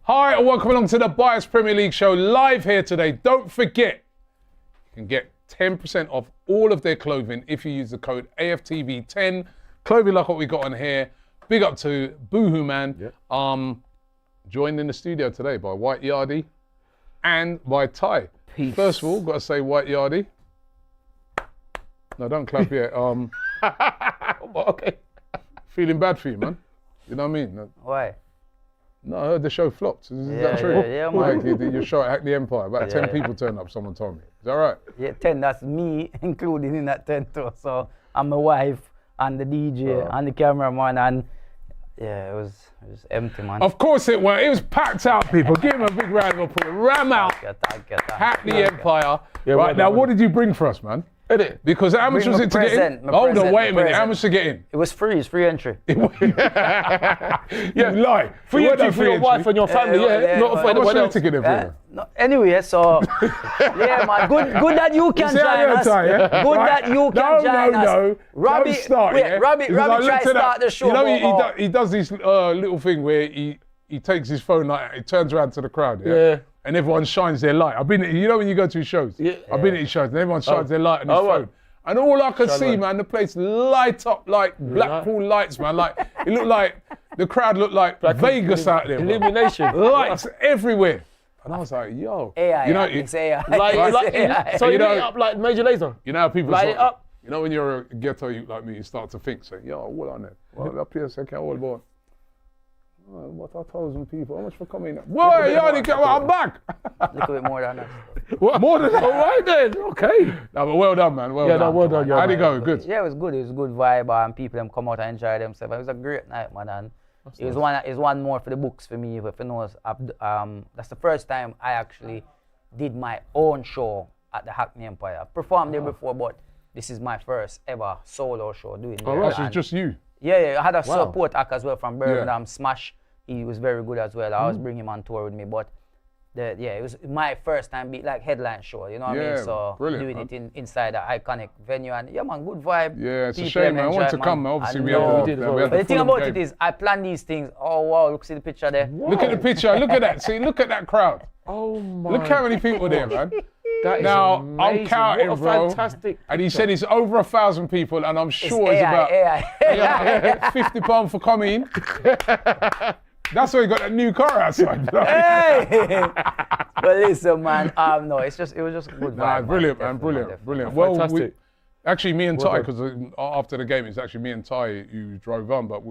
Hi, and welcome along to the Bias Premier League show live here today. Don't forget, you can get 10% off all of their clothing if you use the code AFTV10. Clothing like what we got on here. Big up to Boohoo Man. Yep. Joined in the studio today by White Yardie and by Ty. Peace. First of all, got to say White Yardie. No, don't clap yet. Okay. Feeling bad for you, man. You know what I mean? Why? No, I heard the show flopped. Is that true? Yeah, man. Like, your show at Hack the Empire. About 10 people turned up, someone told me. Is that right? Yeah, 10, that's me included in that 10 too. So I'm my wife and the DJ and the cameraman, and yeah, it was empty, man. Of course it was. It was packed out, people. Give him a big round of applause. Ram out. Thank you. Hack the Empire. Yeah, right, now what did you bring for us, man? Because how much was it to get in? Hold on, wait a minute. How much to get in? It was free. It's free entry. Yeah, lie. Free entry for your wife and your family, not for anyone else. To get in for no, anyway, so yeah, man. Good that you can join us. Good that you can join us. No. Robbie, Robbie try to start the show. You know, he does this little thing where he takes his phone, like, he turns around to the crowd, and everyone shines their light. I've been, you know, when you go to his shows, I've been at his shows, and everyone shines their light on his phone. And all I could see, man, the place light up like Blackpool lights, man. Like, it looked like, the crowd looked like Vegas out there. Illumination. Lights everywhere. And I was like, yo. AI, you know, it's AI. So you lit up like Major Lazer? You know how people light it up? You know when you're a ghetto youth like me, you start to think, say, yo, what on there? Well, up here, second, what about? What 1,000 people? How much for coming? Whoa, you only get I'm back. A little bit more than that. What? More than that? All right then, okay. No, but well done, man. Well done. Well done. How'd it go? Good. Yeah, it was good. It was a good vibe, and people them come out and enjoy themselves. It was a great night, man. And it was one more for the books for me. If you know, that's the first time I actually did my own show at the Hackney Empire. I've performed there before, but this is my first ever solo show doing it. Oh, right, so it's just you? Yeah, I had a support act as well from Birmingham, Smash. He was very good as well. I always bring him on tour with me, but it was my first time be like headline show, you know what I mean? So doing it inside an iconic venue, and yeah, man, good vibe. Yeah, it's a shame, man. I want to come, man. Obviously, we had but the thing about it is, I plan these things. Oh wow, look, see the picture there. Wow. Look at the picture. Look at that. See, look at that crowd. Oh my. Look how many people there, man. That is now amazing. I'm counting, what a bro. Fantastic. And he said it's over 1,000 people, and I'm sure it's about £50 for coming. That's why he got that new car outside. Hey! But listen, man, no, it was just a good vibe. Nah, brilliant, man, brilliant. Well, fantastic. Actually, me and Ty, because after the game, it's actually me and Ty who drove on, but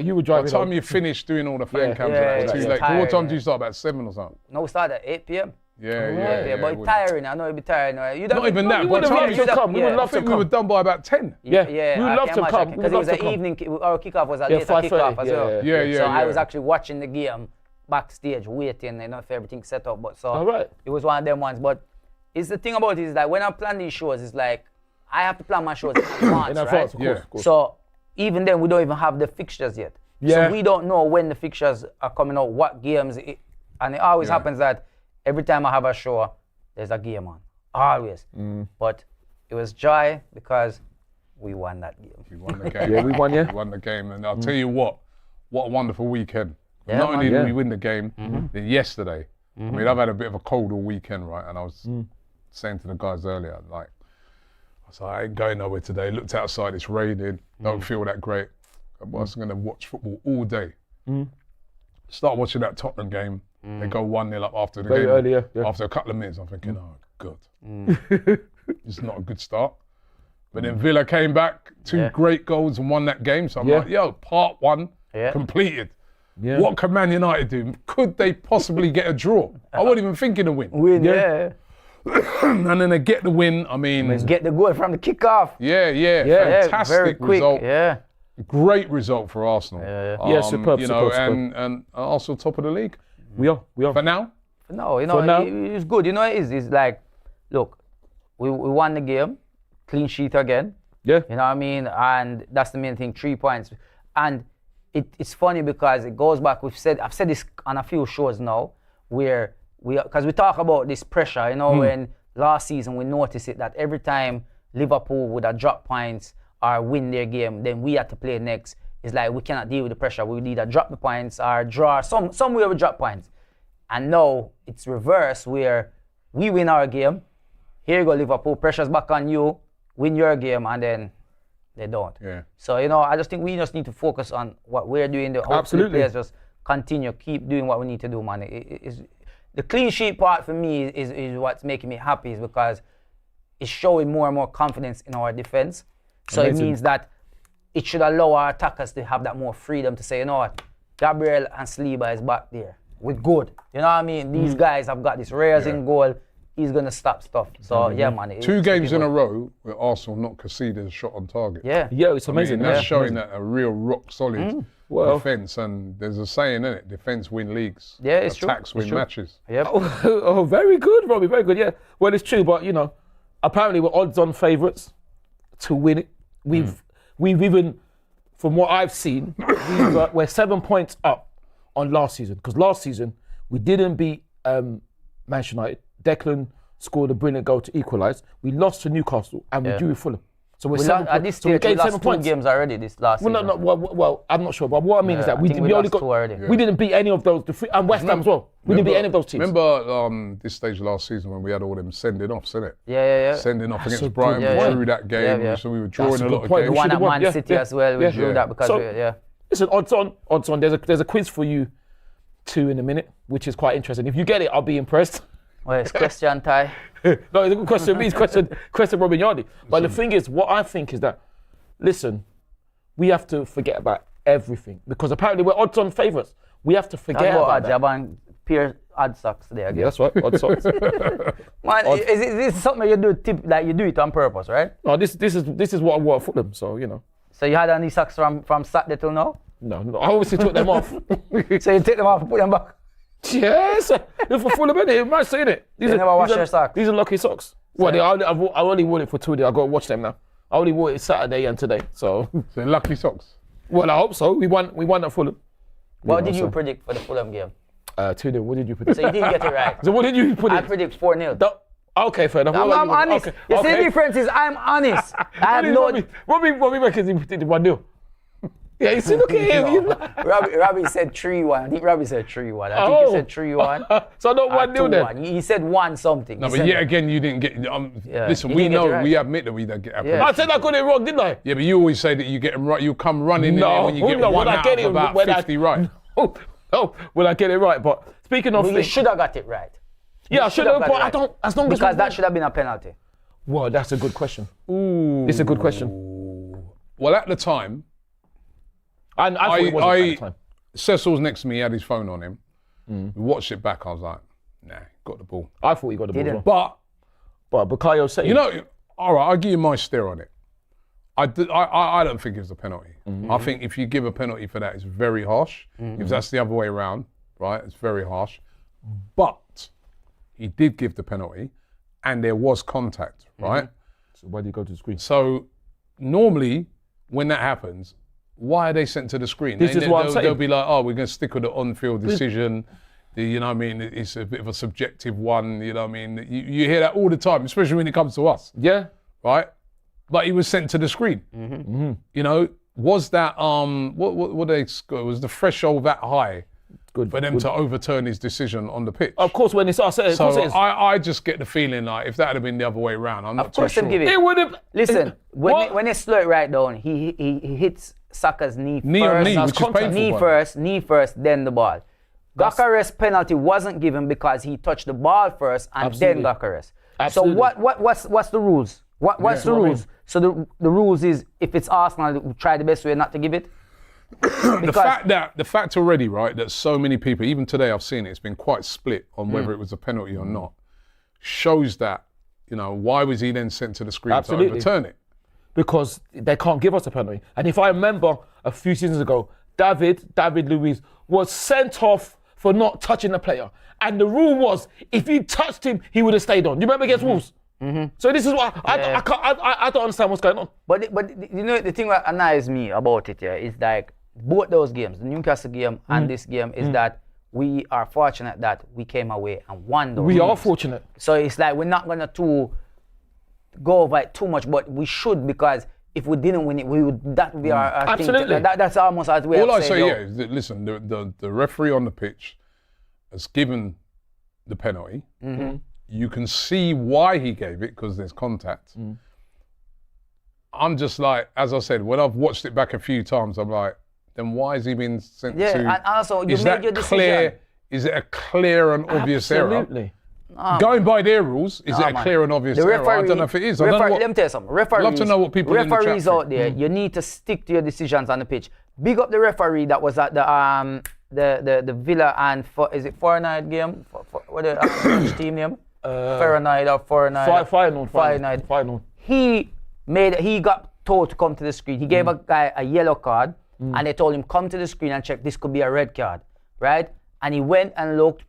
you were driving. By the time you finished doing all the fan cams, it was too late. What time do you start? About 7 or something? No, we started at 8 p.m. Yeah. But it's tiring. I know it'd be tiring. Not even that. We would have loved to come. We would love to come. We were done by about 10. Yeah. We would love to come. Because it was an evening. Our kickoff was a later kickoff as well. Yeah. So I was actually watching the game backstage, waiting, if everything set up. But so it was one of them ones. But it's the thing about it is that when I plan these shows, it's like I have to plan my shows in advance, right? Of course. So even then, we don't even have the fixtures yet. So we don't know when the fixtures are coming out, what games, and it always happens that every time I have a show, there's a game on, always. But it was joy because we won that game. We won the game. We won, We won the game, and I'll tell you what a wonderful weekend. Not only did we win the game, then yesterday, I mean, I've had a bit of a cold all weekend, right? And I was saying to the guys earlier, like, I was like, I ain't going nowhere today. Looked outside, it's raining, don't feel that great. I was going to watch football all day. Start watching that Tottenham game. They go 1-0 up after the game. Early, After a couple of minutes, I'm thinking, oh, God. It's not a good start. But then Villa came back, 2 great goals and won that game. So I'm like, yo, part 1 completed. What can Man United do? Could they possibly get a draw? I wasn't even thinking of win. And then they get the win. I mean, get the goal from the kickoff. Fantastic very quick, result. Great result for Arsenal. Superb. And Arsenal top of the league. We are. For now? No, it's good. You know, it's like, look, we won the game, clean sheet again. Yeah. You know what I mean? And that's the main thing, 3 points. And it's funny because it goes back, I've said this on a few shows now, where because we talk about this pressure, when last season we noticed it, that every time Liverpool would have dropped points or win their game, then we had to play next. It's like we cannot deal with the pressure. We would either drop the points or draw. Somewhere we drop points. And now it's reverse where we win our game. Here you go, Liverpool, pressure's back on you, win your game, and then they don't. Yeah. So, I just think we just need to focus on what we're doing. Hopefully the players just continue, keep doing what we need to do, man. The clean sheet part for me is what's making me happy, is because it's showing more and more confidence in our defense. So It means that it should allow our attackers to have that more freedom to say, you know what, Gabriel and Saliba is back there. We're good. You know what I mean? These guys have got this Reyes in goal. He's going to stop stuff. So, yeah, man. 2 games in a row with Arsenal not conceded a shot on target. Yeah. Yeah, it's amazing. That's showing that a real rock solid defence. And there's a saying, in it, defence win leagues. Yeah, it's true. Attacks win matches. Yep. Oh, very good, Robbie. Very good. Yeah. Well, it's true, but apparently we're odds-on favourites to win it. We've even, from what I've seen, we're 7 points up on last season, because last season we didn't beat Manchester United. Declan scored a brilliant goal to equalise. We lost to Newcastle and we drew with Fulham. So we lost 2 games already this last season. Well, I'm not sure, but what I mean is that we only got 2 already. We didn't beat any of those, and West Ham as well. We didn't beat any of those teams. Remember this stage last season when we had all them sending offs, innit? Yeah. Sending off against Brighton, we drew that game, so we were drawing a lot of games. The one at Man City as well, we drew that because Listen, odds on. There's a quiz for you 2 in a minute, which is quite interesting. If you get it, I'll be impressed. Well, it's question time. No, it's a good question. It's question Robin Yardy. But the thing is, what I think is that, listen, we have to forget about everything, because apparently we're odds-on favourites. We have to forget about that. And Pierre odd socks there again. Yeah, that's right, odd socks. Man, is this something you do? You do it on purpose, right? No, this is what I wore at Fulham, so So you had any socks from Saturday till now? No, I obviously took them off. So you take them off and put them back? Yes, they're for Fulham, innit? You might say it. You never wash your socks? These are lucky socks. Well, I only wore it for 2 days. I got to watch them now. I only wore it Saturday and today, so. So lucky socks? Well, I hope so. We won at Fulham. What did you predict for the Fulham game? 2-0. What did you predict? So you didn't get it right. So what did you predict? I predict 4-0. Okay, fair enough. I'm honest. Okay. You see the difference is I'm honest. I have no... Robbie reckons he predicted 1-0. Yeah, you see, look at him. Robbie said 3-1. I think Robbie said 3-1. I think he said 3-1. So not 1-0 then? He said 1 something. No, but yet again, you didn't get... listen, we know, we admit that we don't get our I said I got it wrong, didn't I? Yeah, but you always say that you get them right. You come running in there when you get one out of about 50 right. No, well, I get it right. But speaking of... you should have got it right. Yeah, I should have, but I don't... As long as... Because that should have been a penalty. Well, that's a good question. Ooh. It's a good question. Well, at the time... I thought it wasn't at the time. Cecil was next to me, he had his phone on him. We watched it back, I was like, nah, got the ball. I thought he got the ball. But Bukayo said... all right, I'll give you my steer on it. I don't think it's a penalty. I think if you give a penalty for that, it's very harsh. If that's the other way around, right, it's very harsh. But he did give the penalty and there was contact, right? So why did he go to the screen? So normally when that happens, why are they sent to the screen? This is what I'm saying. They'll be like, oh, we're going to stick with the on-field decision. You know what I mean? It's a bit of a subjective one, you know what I mean? You hear that all the time, especially when it comes to us. Yeah. Right? But he was sent to the screen. You know, was that, what they score? Was the threshold that high for them to overturn his decision on the pitch? Of course, when it's us. So I just get the feeling like if that had been the other way around, I'm not too sure. It would have. Listen, when they slow it right down, he hits Saka's knee first. Knee first, then the ball. Gyökeres penalty wasn't given because he touched the ball first and then Gyökeres. So what's the rules? What's the rules? So the rules is if it's Arsenal, we try the best way not to give it. The fact already, right, that so many people, even today I've seen it, it's been quite split on whether it was a penalty or not, shows that, why was he then sent to the screen to overturn it? Because they can't give us a penalty. And if I remember a few seasons ago, David Luiz was sent off for not touching the player. And the rule was, if he touched him, he would have stayed on. You remember against Wolves? So this is why I don't understand what's going on. But the thing that annoys me about it is like both those games, the Newcastle game and this game, is that we are fortunate that we came away and won those games. We are fortunate. So it's like we're not gonna go over it too much, but we should, because if we didn't win it, that would be our absolutely thing. That's almost as we all I say, is that, listen, the referee on the pitch has given the penalty. You can see why he gave it because there's contact. I'm just like, as I said, when I've watched it back a few times, I'm like, then why has he been sent to? Yeah, and also you made your decision. Is it a clear and obvious error? Absolutely. Going by their rules, is it a clear and obvious error? I don't know if it is. Let me tell you something. I'd love to know what people in the chat referees out there, you need to stick to your decisions on the pitch. Big up the referee that was at the Villa and Uh, Fahrenheit game? What the French team name? Fahrenheit or Fahrenheit? Final. He got told to come to the screen. He gave a guy a yellow card and they told him come to the screen and check. This could be a red card, right? And he went and looked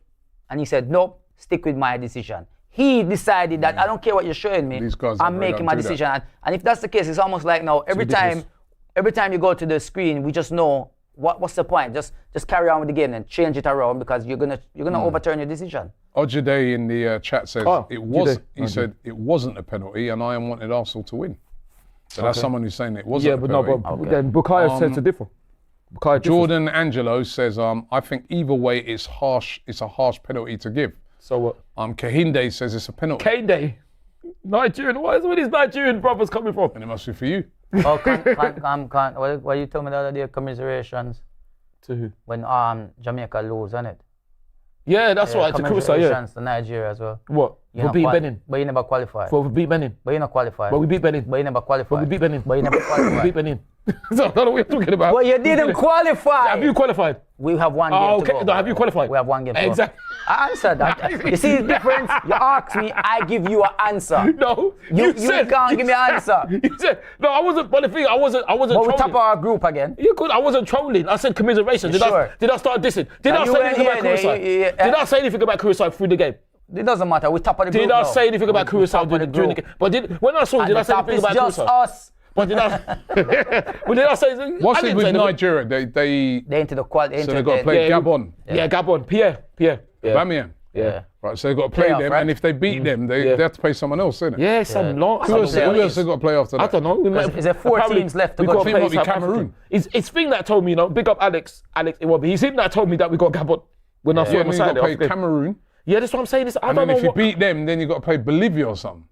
and he said, nope, stick with my decision. He decided that I don't care what you're showing me, I'm making my decision. And if that's the case, it's almost like now every time you go to the screen, we just know what's the point. Just carry on with the game and change it around because you're gonna overturn your decision. Ojide in the chat says he said it wasn't a penalty and I wanted Arsenal to win. So that's someone who's saying it wasn't a penalty. Then Bukayo says it's different. Jordan Angelo says, I think either way it's harsh. It's a harsh penalty to give. So what? Kahinde says it's a penalty. Kahinde? Nigerian? Where these Nigerian brothers coming from? And it must be for you. Oh, what you told me the other day, commiserations. To who? When Jamaica lose, isn't it? Yeah, that's right. To Kurusa, yeah. To Nigeria as well. What? We beat Benin. But you never qualified. For we beat Benin. But you not qualified. But we beat Benin. But you never qualified. But we beat Benin. But you never qualified. We beat Benin. So I don't know what you're talking about. But you didn't qualify. Have you qualified? We have one game to go. No, have you qualified? We have one game to go. Exactly. I answered that. You see the difference? You ask me, I give you an answer. No, you can't give me an answer. You said, no, I wasn't, but the thing, I wasn't but trolling. we top our group again. You could, I wasn't trolling. I said commiseration. Did I start dissing? Did I say anything about Kurusa? Did I say anything about Kurusa through the game? It doesn't matter. We top of the group. Did I say anything about Kurusa during the game? But when I saw, did I say anything about Kurusa? It's just us. But did I? Well, did I say? What's it with Nigeria? They into the quality. So they've got to play Gabon. Yeah, Gabon. Pierre. Bamiyan. Yeah. Right, so they've got to play them, right? And if they beat them, they have to play someone else, isn't it? Yeah, some long. Who else have got to play after that? I don't know. Is there 4 teams left to go? I think it might be Cameroon. It's thing that told me, big up Alex Iwobi. He's him that told me that we got Gabon when I saw him on Saturday. You've got to play Cameroon. Yeah, that's what I'm saying. I don't know. If you beat them, then you've got to play Bolivia or something.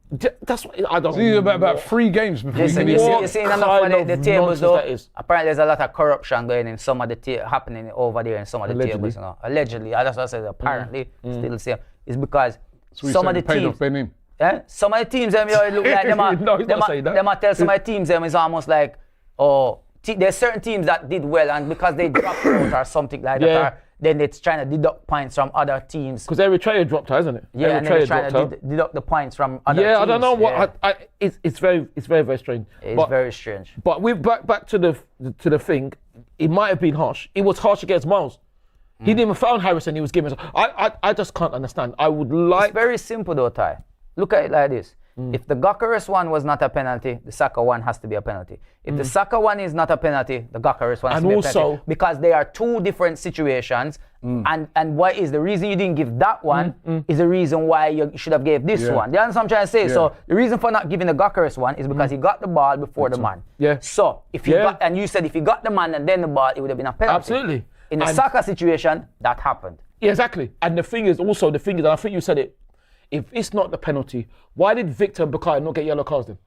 That's what I don't know. It's about 3 games before you can you're seeing enough of the tables though. Apparently there's a lot of corruption going in some of the happening over there in some of the tables. Allegedly. That's what I said. Apparently, still the same. It's because some of the teams. Some of the teams look like them are tell some of the teams is almost like there's certain teams that did well and because they dropped out or something like that. Then it's trying to deduct points from other teams. Because Eritrea dropped out, isn't it? Yeah, and they're trying to deduct the points from other teams. Yeah, I don't know what. It's very strange. It's very strange. But we back to the thing. It might have been harsh. It was harsh against Miles. He didn't even found Harrison. He was giving. I just can't understand. I would like. It's very simple though, Ty. Look at it like this. If the Gyökeres one was not a penalty, the Saka one has to be a penalty. If the Saka one is not a penalty, the Gyökeres one has to be a penalty. Because they are 2 different situations. And what is the reason you didn't give that one is the reason why you should have gave this one. You understand what I'm trying to say? So the reason for not giving the Gyökeres one is because he got the ball before the man. Yeah. So if he got, and you said if he got the man and then the ball, it would have been a penalty. Absolutely. In the Saka situation, that happened. Yeah, exactly. And the thing is, and I think you said it, if it's not the penalty, why did Victor and Bukayo not get yellow cards then?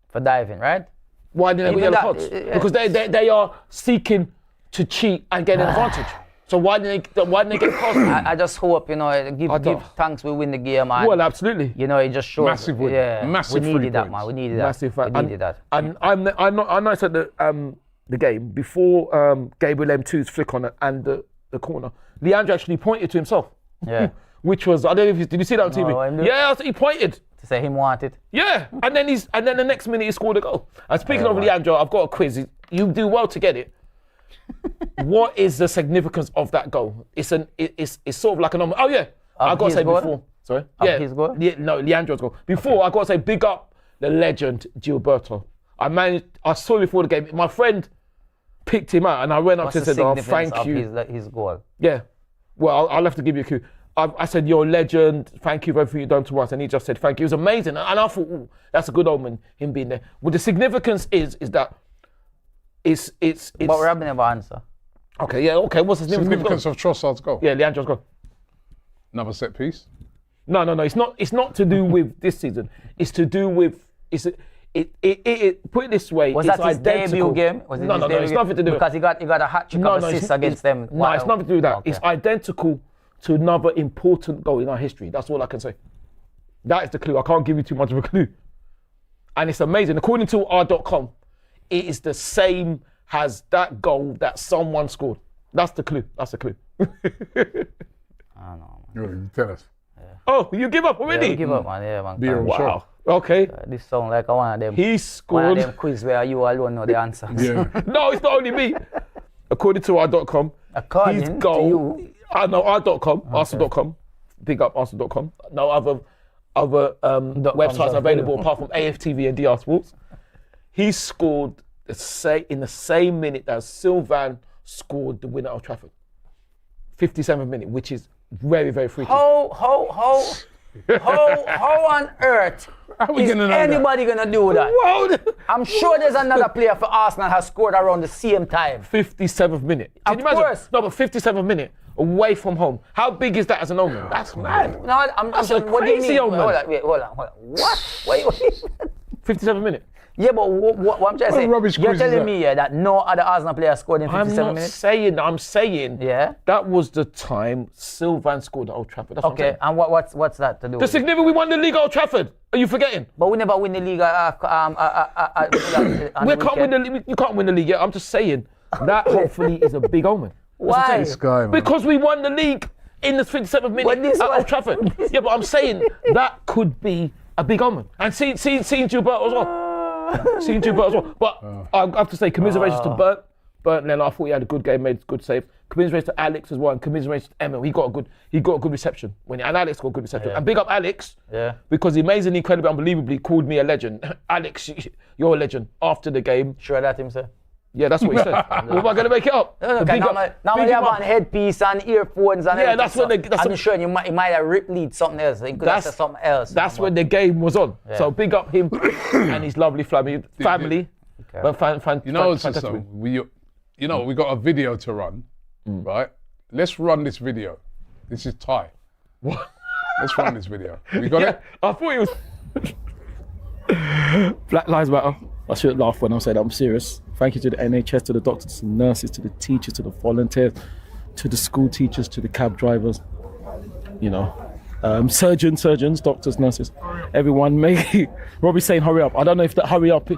For diving, right? Why didn't they get yellow cards? Because they are seeking to cheat and get an advantage. So why didn't they get cards? I just hope, give thanks we win the game. And, well, absolutely. It just shows. Massive win. Yeah, massive we needed that, man. We needed that. Massive we needed that. And I noticed at the game, before Gabriel M2's flick on it and the corner, Leandro actually pointed to himself. Yeah. Which was, I don't know if did you see that on TV? Yeah, he pointed. To say him wanted. Yeah, and then the next minute he scored a goal. And speaking of Leandro, I've got a quiz. You do well to get it. What is the significance of that goal? It's sort of like a normal. Oh yeah, I got to say before. Sorry. Yeah. His goal? Yeah, no, Leandro's goal. Before I got to say big up the legend Gilberto. I saw him before the game. My friend picked him out, and I went up to him and said, "Oh, thank you." His goal. Yeah. Well, I'll have to give you a cue. I said, "You're a legend. Thank you for everything you've done to us." And he just said, "Thank you." It was amazing. And I thought, ooh, that's a good omen, him being there. Well, the significance is that it's. But we're having an answer. Okay, yeah, okay. What's the significance of Trossard's goal? Yeah, Leandro's goal. Another set piece? No. It's not to do with this season. It's to do with put it this way. Was it's that his identical. debut game? Was it No, his no, debut it's nothing to do with because he got a hat trick of assists against them. No, it's nothing to do with that. Okay. It's identical to another important goal in our history. That's all I can say. That is the clue. I can't give you too much of a clue. And it's amazing. According to r.com, it is the same as that goal that someone scored. That's the clue. I don't know. You tell us. Oh, you give up already? Yeah, give up, man. Yeah, man. Be a Wow. shock. Okay. This sound like one of them. He One scored. of them quiz where you alone know the answer. Yeah. No, it's not only me. According to r.com, According his to goal. you. I know r.com, Arsenal.com. Big up Arsenal.com. No other websites available apart from AFTV and DR Sports. He scored in the same minute that Sylvain scored the winner of Trafford. 57th minute, which is very, very freaky. How on earth we is gonna know anybody gonna do that? Wow. I'm sure there's another player for Arsenal has scored around the same time. 57th minute. Can you imagine? course. No, but 57th minute away from home. How big is that as an omen? That's mad. No, I'm a what do you crazy mean? omen. Hold on. What? Wait. 57th minute. Yeah, but what I'm trying to say, rubbish you're quiz is telling that? me here that no other Arsenal player scored in I'm 57 not minutes? saying. I'm saying. Yeah. That was the time Sylvain scored at Old Trafford. That's what I'm Okay, saying. and what's that to do? The with it? significant we won the league at Old Trafford. Are you forgetting? But we never win the league. You can't win the league yet. I'm just saying that hopefully is a big omen. Why? This guy, man. Because we won the league in the 57th minute this at one- Old Trafford. Yeah, but I'm saying that could be a big omen. And seeing Gilberto as well. Seeing Gilberto as well. But I have to say, commiserations to Bernd Leno. I thought he had a good game, made a good save. Commiserations to Alex as well, and commiserations to Emma. He got a good reception. And Alex got a good reception. Yeah. And big up Alex. Yeah. Because he amazingly, incredibly, unbelievably called me a legend. Alex, you're a legend. After the game. Sure that him, sir. Yeah, that's what he said. What am I going to make it up? No, The big up- normally big they have up- on headpiece and earphones and Yeah, everything. that's when So they- I'm sure he might have lead something else. He could have said something else. That's when the game was on. Yeah. So big up him and his lovely family. Okay. But You know, fantastic. so we got a video to run, right? Let's run this video. This is Ty. What? Let's run this video. We got it? I thought it was Black Lives Matter. I shouldn't laugh when I say that. I'm serious. Thank you to the NHS, to the doctors, to the nurses, to the teachers, to the volunteers, to the school teachers, to the cab drivers. Surgeons, doctors, nurses, everyone. Robbie's saying hurry up. I don't know if that hurry up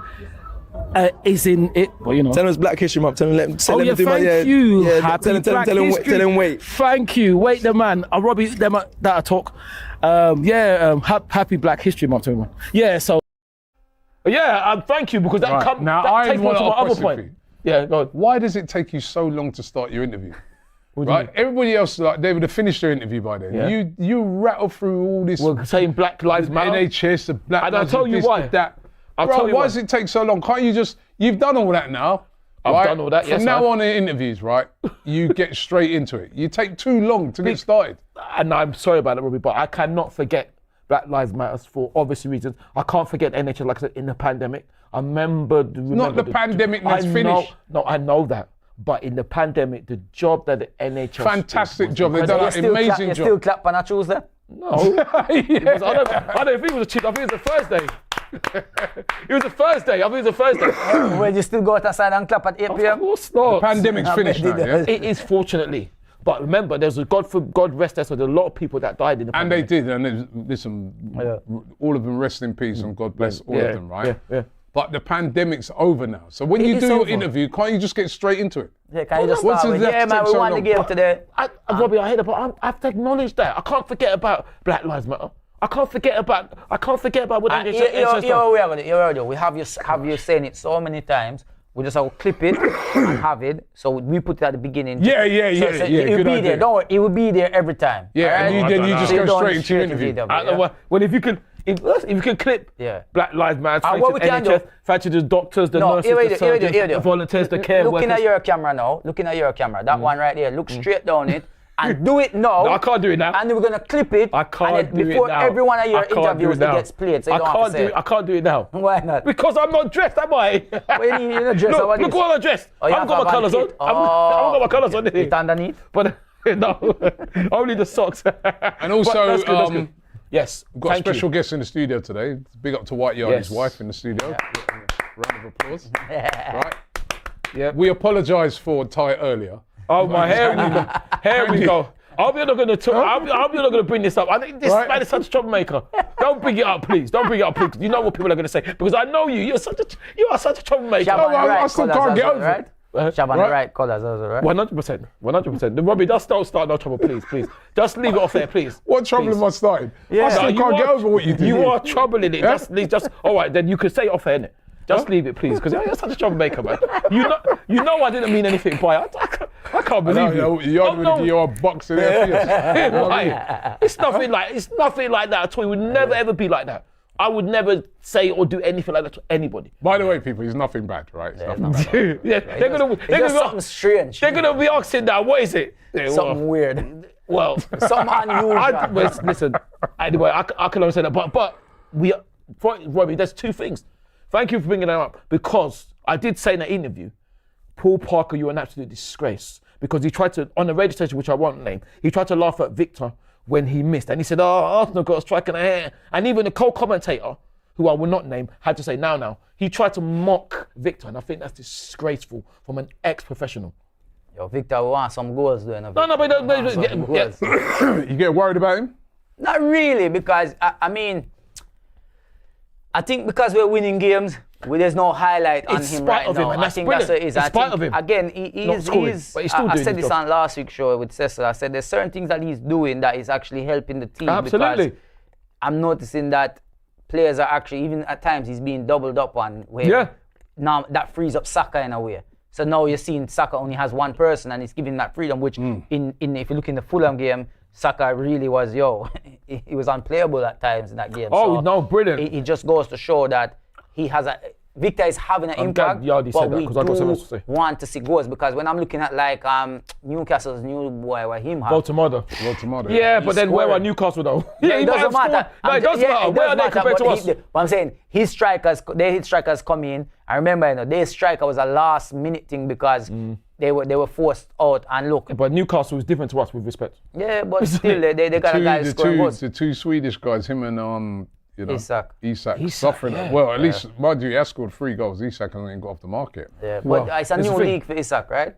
is in it, but Tell him it's Black History Month. Tell him to do my thank you. Yeah, Happy Black tell History. him wait. Thank you. Wait the man. Robbie, that'll talk. Happy Black History Month, everyone. Yeah, so. Yeah, thank you, because that, Right. Now, I takes me want to to my other question point. for you. Yeah, go on. Why does it take you so long to start your interview? What do you Right? Everybody else, they would have finished their interview by then. Yeah. You rattle through all this. We're saying Black Lives Matter. NHS, the Black And I'll Lives tell you this, why. the that. I'll Bro, tell you why why. does it take so long? Can't you you've done all that now. I've done all that, From yes, now I've- on in interviews, right, you get straight into it. You take too long to get started. And I'm sorry about it, Robbie, but I cannot forget Black Lives Matter for obvious reasons. I can't forget NHS, like I said, in the pandemic. I remember Not the pandemic that's finished. No, I know that. But in the pandemic, the job that the NHS Fantastic did job. They've done an amazing You job. still clap on a Tuesday? No. I don't think it was a Tuesday. I think it was a Thursday. It was a Thursday. I think it was a Thursday. Well, you still go outside and clap at 8 Of p.m.? course not. Pandemic's finished now, yeah? It is, fortunately. But remember, there's a God rest there, so there's a lot of people that died in the And they pandemic. did, and listen, all of them rest in peace and God bless all Yeah, of them, right? yeah. But the pandemic's over now. So when It you is do your over. interview, can't you just get straight into it? Yeah, can you just What's start it with, have yeah, to man, take we so won the long? game today. Robbie, I hear that, but I have to acknowledge that. I can't forget about Black Lives Matter. I can't forget about what Here we are going to. We have you saying it so many times. We just have to clip it and have it. So we put it at the beginning. Yeah. It will Good be idea. there. Don't worry, it will be there every time. Yeah, and alright? then you just So go don't straight into your straight interview. yeah? Well, if you can clip Yeah. Black Lives Matter, thanks what to we can NHS, do- thanks to the doctors, the No, nurses, here we the do, here we do, surgeons, here we do. the volunteers, the care Looking workers. at your camera now. Looking at your camera. That one right there. Look straight down it. And do it now. No, I can't do it now. And then we're gonna clip it. I can't and then do it before now. every one of your I can't do interviews, it now. it gets played. So you don't have to say I can't do it now. Why not? Because I'm not dressed, am I? Well, you're not dressed. Look what I'm dressed. Oh, I you haven't have got my to colours have on. it. I haven't got my colours on. It underneath. But No, only the socks. And also, But that's good. Yes, we've got a special guest in the studio today. Big up to White Yard, his wife in the studio. Round of applause. Right. Yeah. We apologise for Ty earlier. Oh my, here we go. I hope you're not going to talk. I hope you're not going to bring this up. I think this man is such a troublemaker. Don't bring it up, please. Don't bring it up, please. You know what people are going to say because I know you. You are such a troublemaker. I still can't get over it. Shab on the right colours, right? 100%. Robbie, just don't start no trouble, please. Just leave it off there, please. What trouble am I starting? I still can't get over what you did. You are troubling it. Just all right, then you can say it off there, innit? Just leave it, please, because you're such a troublemaker, man. You know I didn't mean anything by it. I can't believe you. You're boxing there. Right. It's nothing like that at all. It would never ever be like that. I would never say or do anything like that to anybody. By the way, people, he's nothing bad, right? It's nothing bad. They're gonna something strange. They're gonna be asking now, what is it? Something weird. Well, something unusual. Listen, anyway, I can understand that, but Robbie, there's two things. Thank you for bringing that up because I did say in that interview, Paul Parker, you're an absolute disgrace because he tried to, on the radio station, which I won't name, he tried to laugh at Victor when he missed. And he said, Arsenal got a strike in the hair. And even the co-commentator, who I will not name, had to say, now. He tried to mock Victor. And I think that's disgraceful from an ex-professional. Yo, Victor, we want some goals doing. No, but You get worried about him? Not really, because, I mean, I think because we're winning games, there's no highlight on him right now. I think that's what it is. In spite of him. Again, I said this on last week's show with Cecil. I said there's certain things that he's doing that is actually helping the team. Absolutely. Because I'm noticing that players are actually, even at times, he's being doubled up on. Where now that frees up Saka in a way. So now you're seeing Saka only has one person and he's giving that freedom, which in if you look in the Fulham game, Saka really was, he was unplayable at times in that game. Oh, so no, brilliant. It just goes to show that Victor is having an impact, but we do want to see goals because when I'm looking at like Newcastle's new boy, what him have. Baltimore. Yeah, but then where are Newcastle though? It doesn't matter. No, it doesn't matter. Where are they compared to us? But I'm saying his strikers come in. I remember, their striker was a last minute thing because they were forced out and look. But Newcastle is different to us with respect. Yeah, but still they got a guy scoring goals. The two Swedish guys, him and Isak suffering. Yeah. Well, at least, mind you, he has scored 3 goals. Isak hasn't even got off the market. Yeah, but it's a new league for Isak, right?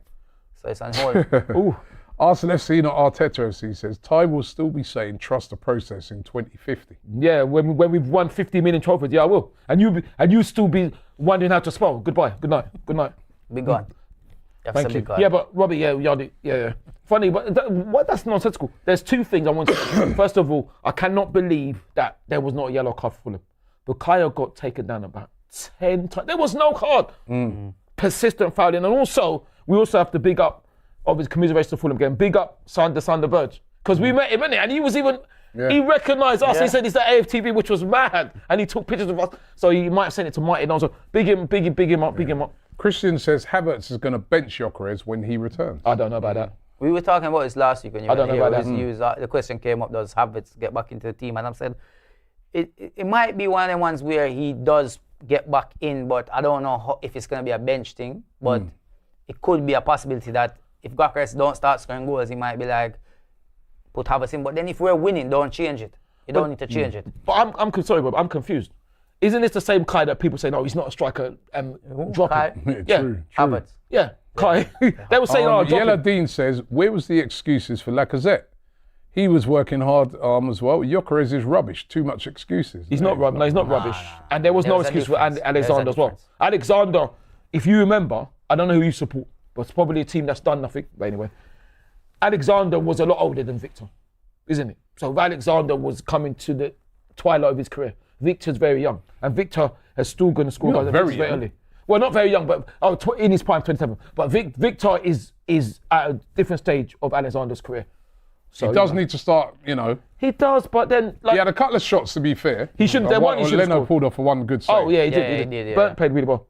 So it's on hold. Arsenal FC, not Arteta FC, says Ty will still be saying trust the process in 2050. Yeah, when we've won 50 million trophies, I will. And you still be wondering how to spell. Goodbye. Good night. Be gone. Thank you. Yeah, but Robbie, yeah. Funny, but that's nonsensical. There's two things I want to say. First of all, I cannot believe that there was not a yellow card for him. Bukayo got taken down about 10 times. There was no card. Persistent fouling. And also, we also have to big up, obviously, commiseration to Fulham game, big up Sander Berge. Because we met him, innit? And he was even, he recognised us. He said it's the AFTV, which was mad. And he took pictures of us. So he might have sent it to Mighty. So big him up. Christian says Havertz is going to bench Gyökeres when he returns. I don't know about that. We were talking about this last week when you were here. That. The question came up, does Havertz get back into the team? And I said, it might be one of the ones where he does get back in, but I don't know if it's going to be a bench thing. But it could be a possibility that if Gyökeres don't start scoring goals, he might be like, put Havertz in. But then if we're winning, don't change it. You don't need to change it. But I'm sorry, Rob, I'm confused. Isn't this the same Kai that people say, no, he's not a striker, drop him? True. Havertz. Yeah, Kai. They were saying, drop Yellow him. Dean says, where was the excuses for Lacazette? He was working hard as well. Gyökeres is rubbish. Too much excuses. He's not rubbish. No, he's not rubbish. And there was no excuse for Alexander as well. Alexander, if you remember, I don't know who you support, but it's probably a team that's done nothing. But anyway, Alexander was a lot older than Victor, isn't it? So if Alexander was coming to the twilight of his career, Victor's very young. And Victor is still going to score goals very early. Well, not very young, but in his prime, 27. But Victor is at a different stage of Alexander's career. So, he does need to start, He does, but then... he had a couple of shots, to be fair. He shouldn't... Leno pulled off for one good save. Oh, yeah, he did. Burnt played really well.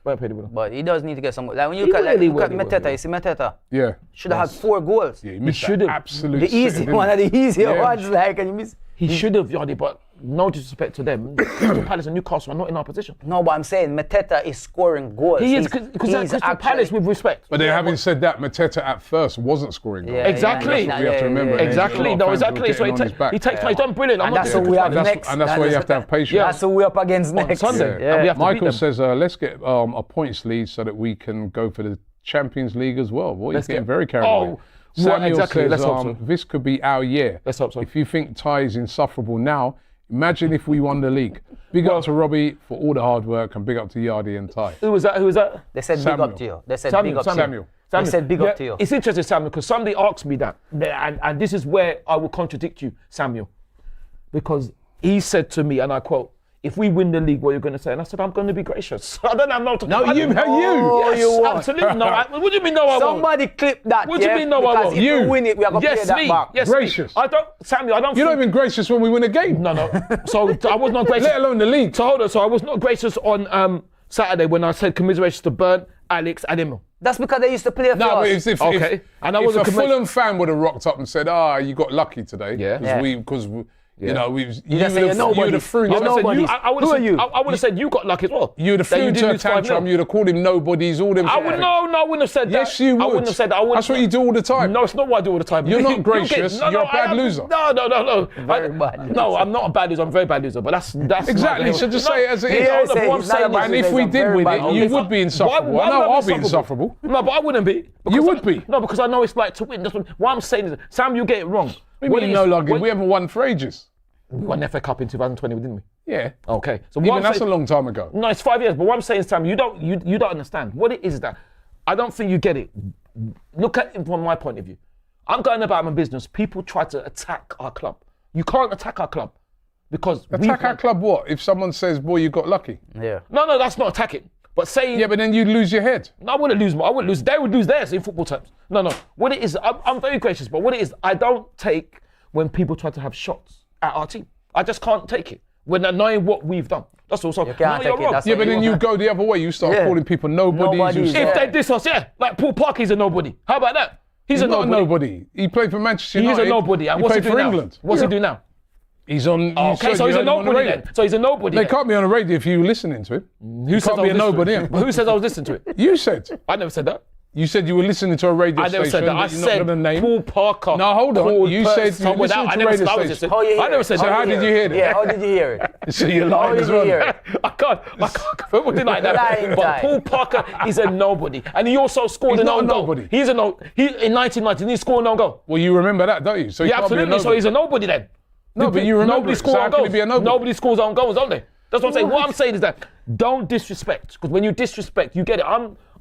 But he does need to get some... Like when you look at Mateta, you see Mateta? Yeah. Should have had 4 goals. Yeah, he missed should have. Absolutely. The easy one of the easier ones, and you miss... He should have, Yanni, but no disrespect to them, Crystal Palace and Newcastle are not in our position. No, but I'm saying Mateta is scoring goals. He is, because at Crystal Palace, with respect. But then having said that, Mateta at first wasn't scoring goals. Exactly. That's what we have to remember. Exactly. No, exactly. So he takes. He's done brilliant. And that's what we have next. And that's why you have to have patience. That's what we're up against on next. Sunday. And we have to beat Michael them. says, let's get a points lead so that we can go for the Champions League as well. Boy, he's getting very carried away. Samuel exactly. says, Let's hope so. this could be our year. Let's hope so. If you think Ty is insufferable now, imagine if we won the league. Big up to Robbie for all the hard work, and big up to Yardi and Ty. Who was that? They said Samuel. big up to you. They said Samuel. big up to you. Samuel. They said big up to you. It's interesting, Samuel, because somebody asked me that, and this is where I will contradict you, Samuel, because he said to me, and I quote, "If we win the league, what are you going to say?" And I said, "I'm going to be gracious." I don't have no time. No, you. Yes, you won't. absolutely. No, what do you mean? No, I won't. Somebody clip that. What do you mean? No, I Because won't. if you win it, we are going to play that back. Yes, Gracious. Me. I don't, Samuel. I don't. You're not even gracious when we win a game. No. So I was not gracious. Let alone the league. So hold on. So I was not gracious on Saturday when I said congratulations to Bernd, Alex, and Emil. That's because they used to play for No, us. but if a Fulham fan would have rocked up and said, you got lucky today. Because you know, you would have thrown I would have said you got lucky as well. You would have thrown to a tantrum. You'd have called him nobodies, all them. I wouldn't have said that. Yes, you would. I wouldn't have said that. That's what you do all the time. No, it's not what I do all the time. You're not gracious. You're a bad loser. No. Very bad loser. No, I'm not a bad loser. I'm a very bad loser. But that's Exactly. So just say it as it is. And if we did win it, you would be insufferable. I know I'll be insufferable. No, but I wouldn't be. You would be. No, because I know it's like to win. That's what I'm saying is, Sam, you get it wrong. We haven't won for ages. We won the FA Cup in 2020, didn't we? Yeah. Okay. So even that's a long time ago. No, it's 5 years. But what I'm saying, Sam, you don't understand. What it is that I don't think you get it. Look at it from my point of view. I'm going about my business. People try to attack our club. You can't attack our club because attack our club. What if someone says, "Boy, you got lucky"? Yeah. No, that's not attacking. But saying but then you'd lose your head. No, I wouldn't lose. I wouldn't lose. They would lose theirs in football terms. No. What it is, I'm very gracious. But what it is, I don't take when people try to have shots at our team. I just can't take it when they're knowing what we've done. That's also. You can't take it. Wrong. That's but then you go the other way. You start calling people nobodies. If they diss us, like Paul Parker's a nobody. How about that? He's not a nobody. He played for Manchester United. He's a nobody. And he what's played he for doing England. Now? What's he doing now? He's on. Okay, so he's a nobody then. So he's a nobody. They can't be on the radio if you're listening to him. Who said can't be a nobody? But who says I was listening to it? You said. I never said that. You said you were listening to a radio station. I never said that. I said Paul Parker. No, hold on. You said you listened to a radio station. I never said that. So how did you hear it? Yeah, how did you hear it? So you're lying as well. I can't put it like that. But Paul Parker is a nobody. And he also scored an own goal. He's a no. In 1990, he scored an own goal. Well, you remember that, don't you? So yeah, absolutely. So he's a nobody then. No, but you remember nobody scores on goals. Nobody scores on goals, don't they? That's what I'm saying. What I'm saying is that don't disrespect. Because when you disrespect, you get it.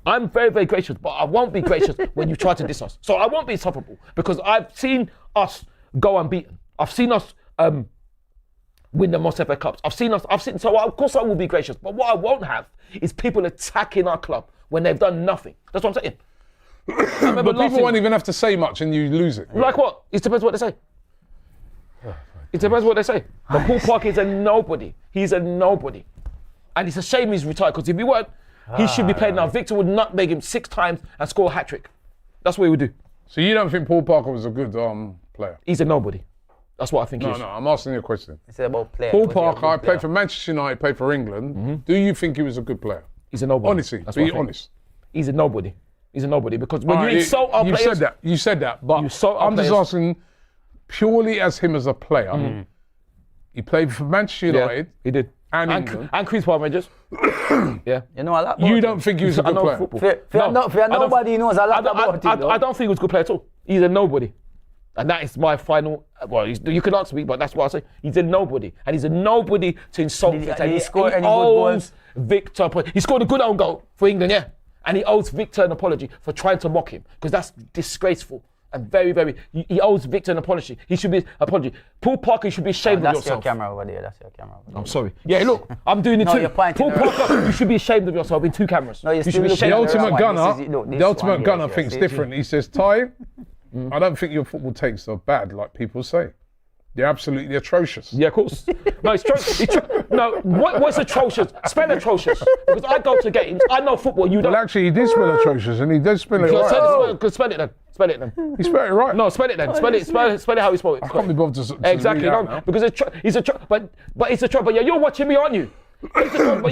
I'm very, very gracious, but I won't be gracious when you try to diss us. So I won't be insufferable because I've seen us go unbeaten. I've seen us win the most FA Cups. So of course I will be gracious. But what I won't have is people attacking our club when they've done nothing. That's what I'm saying. But people won't even have to say much and you lose it. Like what? It depends what they say. It depends what they say. But Paul Parker is a nobody. He's a nobody. And it's a shame he's retired because if he weren't, he should be playing now. Victor would nutmeg him 6 times and score a hat-trick. That's what he would do. So you don't think Paul Parker was a good player? He's a nobody. That's what I think he is. No, I'm asking you a question. It's about player. Paul Parker, played for Manchester United, played for England. Mm-hmm. Do you think he was a good player? He's a nobody. Honestly, be honest. He's a nobody. He's a nobody because when you insult our players... You said that, but I'm just asking purely as him as a player. Mm-hmm. He played for Manchester United. Yeah, he did. And England. And Queen's Park Rangers. Yeah. You know a lot about You don't think he was a good player? Nobody knows a lot about him. I don't think he was a good player at all. He's a nobody. And that is my final... Well, you can answer me, but that's what I say. He's a nobody. And he's a nobody to insult Victor. Did he score any good goals? Victor... He scored a good own goal for England, yeah. And he owes Victor an apology for trying to mock him. Because that's disgraceful. And very, very... He owes Victor an apology. He should be... Apology. Paul Parker, you should be ashamed of yourself. That's your camera over there. I'm sorry. Yeah, look. I'm doing it too. You're pointing. Paul Parker, you should be ashamed of yourself in 2 cameras. No, you should be ashamed. The ultimate gunner thinks different. He says, Ty, I don't think your football takes are bad like people say. They're absolutely atrocious. Yeah, of course. No, no, what's atrocious? Spell atrocious. Because I go to games, I know football, you don't. Well, actually, he did spell atrocious, and he did spell it right. Spell it then. Spell it then. You spelled it right. No, spell it then. Spell it how he spelled it. I can't be bothered to Exactly, read it out no, now. because it's a but it's a trouble. But yeah, you're watching me, aren't you?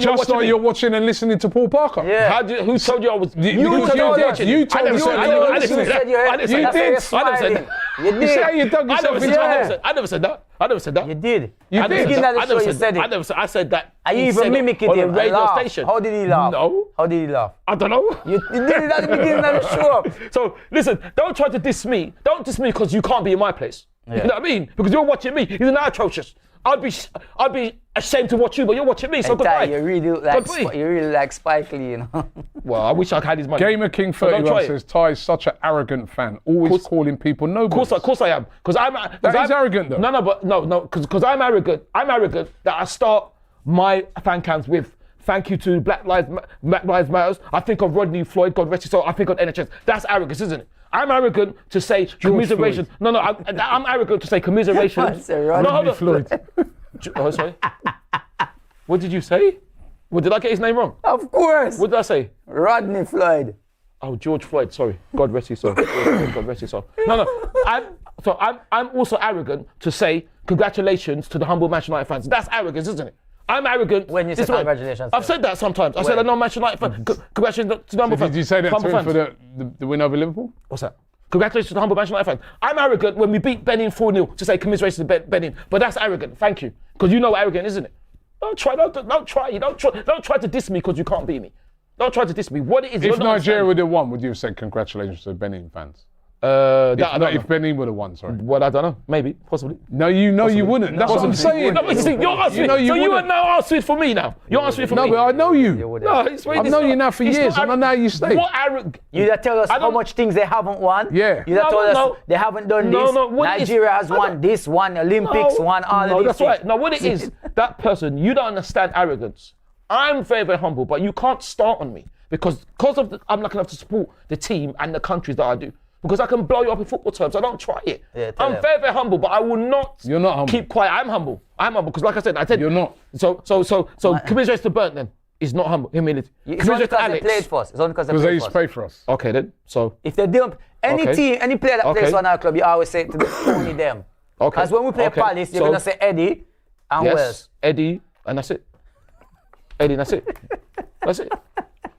Just like you're watching and listening to Paul Parker. Yeah. Who told you I was? You told us. You told us. I didn't say that. I didn't say You that. did. I never said that. You You see how did. you dug yourself into I never said that. I never said that. You did. You At the did. beginning of the I show, never you said said I it. never said. I said that. And you he even said mimicked it on a and radio laughed. station. How did he laugh? No. How did he laugh? I don't know. You did it at the beginning of the show. So listen, don't try to diss me. Don't diss me because you can't be in my place. Yeah. You know what I mean? Because you're watching me. You're not atrocious. I'd be ashamed to watch you, but you're watching me. So Hey, Ty, goodbye. you really look like Goodbye. you really like Spike Lee, you know. Well, I wish I had his money. Gamer King So don't 31 try it. says Ty is such an arrogant fan, always calling people nobodies. Of course I am. Because I'm. That is arrogant, though. No. Because I'm arrogant. I'm arrogant that I start my fan cams with thank you to Black Lives Matter. I think of Rodney Floyd, God rest his soul. I think of NHS. That's arrogance, isn't it? I'm arrogant to say commiseration. Floyd. No. I'm arrogant to say commiseration. What's it, Rodney No, hold on. Floyd. Oh, sorry. What did you say? What did I get his name wrong? Of course. What did I say? Rodney Floyd. Oh, George Floyd. Sorry. God rest his soul. God rest his soul. No. I'm also arrogant to say congratulations to the humble Manchester United fans. That's arrogance, isn't it? I'm arrogant. When you say This way. congratulations, I've said that sometimes. I said I know Manchester United fans. Congratulations to the humble fans. Did you say that Humble to him fans. for the win over Liverpool? What's that? Congratulations to the humble Manchester United fans. I'm arrogant when we beat Benin 4-0 to say commiserations to Benin, but that's arrogant. Thank you, because you know what arrogant, isn't it? Don't try to diss me because you can't beat me. Don't try to diss me. What it is? If Nigeria would have won, would you have said congratulations to Benin fans? If Benin would have won, sorry. Well, I don't know. Maybe, possibly. No, you know you wouldn't. That's what I'm saying. No, but you see, you're answering. know you so you are wouldn't. now answering for me now. You're answering for No, me. but I know you. No, I've known you now for years. I know how you stay. What arrogant? You that tell us how don't- much things they haven't won. Yeah. You that No, told no. us they haven't done No, this. no, what is- Nigeria has I won don't- this, won Olympics, won all of No, these that's things. right. No, what it is, that person, you don't understand arrogance. I'm very, very humble, but you can't start on me because I'm lucky enough to support the team and the countries that I do. Because I can blow you up in football terms. I don't try it. Yeah, tell I'm them. very, very humble, but I will not. You're not humble. Keep quiet. I'm humble because, like I said, You're not. So commiserations to Burnt then is not humble. Humility. It's only Commiserations to because they Alex. played for us. It's only because they Because they played used for to us. pay for us. Okay then. So If they don't, any Okay. team, any player that plays Okay. for our club, you always say to the only them. okay. Because when we play Okay. Palace, you're So- gonna say Eddie and yes, Wells. Eddie, and that's it. Eddie, and that's it. That's it.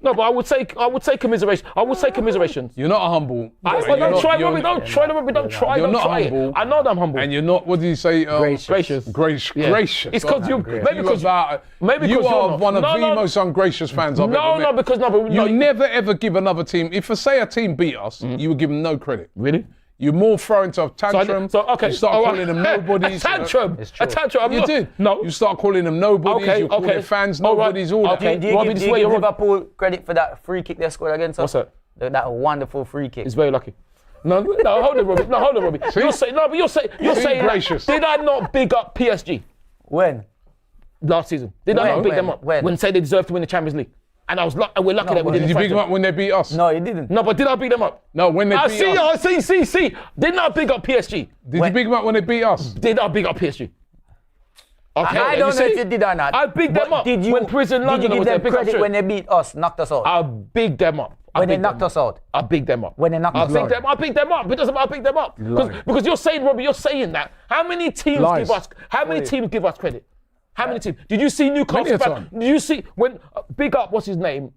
No, but I would say commiseration. I would say commiserations. You're not humble. Don't try, Robbie. Don't try. You're Don't not try humble. it. I know that I'm humble. And you're not, what did you say? Gracious. Yeah. Gracious. It's because you. Maybe because you are you're not. one of No, the no. most ungracious fans I've ever No, met. because no, but You no. never ever give another team. If say a team beat us, you would give them no credit. Really? You more throw into a tantrum. So okay. You start all calling them nobodies. A tantrum. A tantrum. I'm You not- did. No. You start calling them nobodies. Okay, You call okay. their fans All right. nobodies. All that. Okay. Do you Robbie, give, this do you way give you're wrong. Liverpool credit for that free kick they scored against us? What's that? That wonderful free kick. He's very lucky. No, hold on, Robbie. No, hold on, Robbie. You're saying gracious. Did I not big up PSG When? last season? Did I not big them up? When? Say they deserved to win the Champions League, and we're lucky that we didn't. Did you fight big them up when they beat us? No, you didn't. No, but did I big them up? No, when they beat us. See. Didn't I big up PSG? Did you big them up when they beat us? Did I big up PSG? Okay, I don't know if you did or not. I bigged them but up Did you, when Prison did London you give was there, them big up credit straight. when they beat us, knocked us out? I bigged them up. When they knocked us out? I bigged them up. When they knocked us out? I picked them up. It doesn't matter. I picked them up because you're saying, Robbie, you're saying that. How many teams Lies. give us? How many teams give us credit? How many teams? Did you see Newcastle? Many a time. Did you see when big up? What's his name?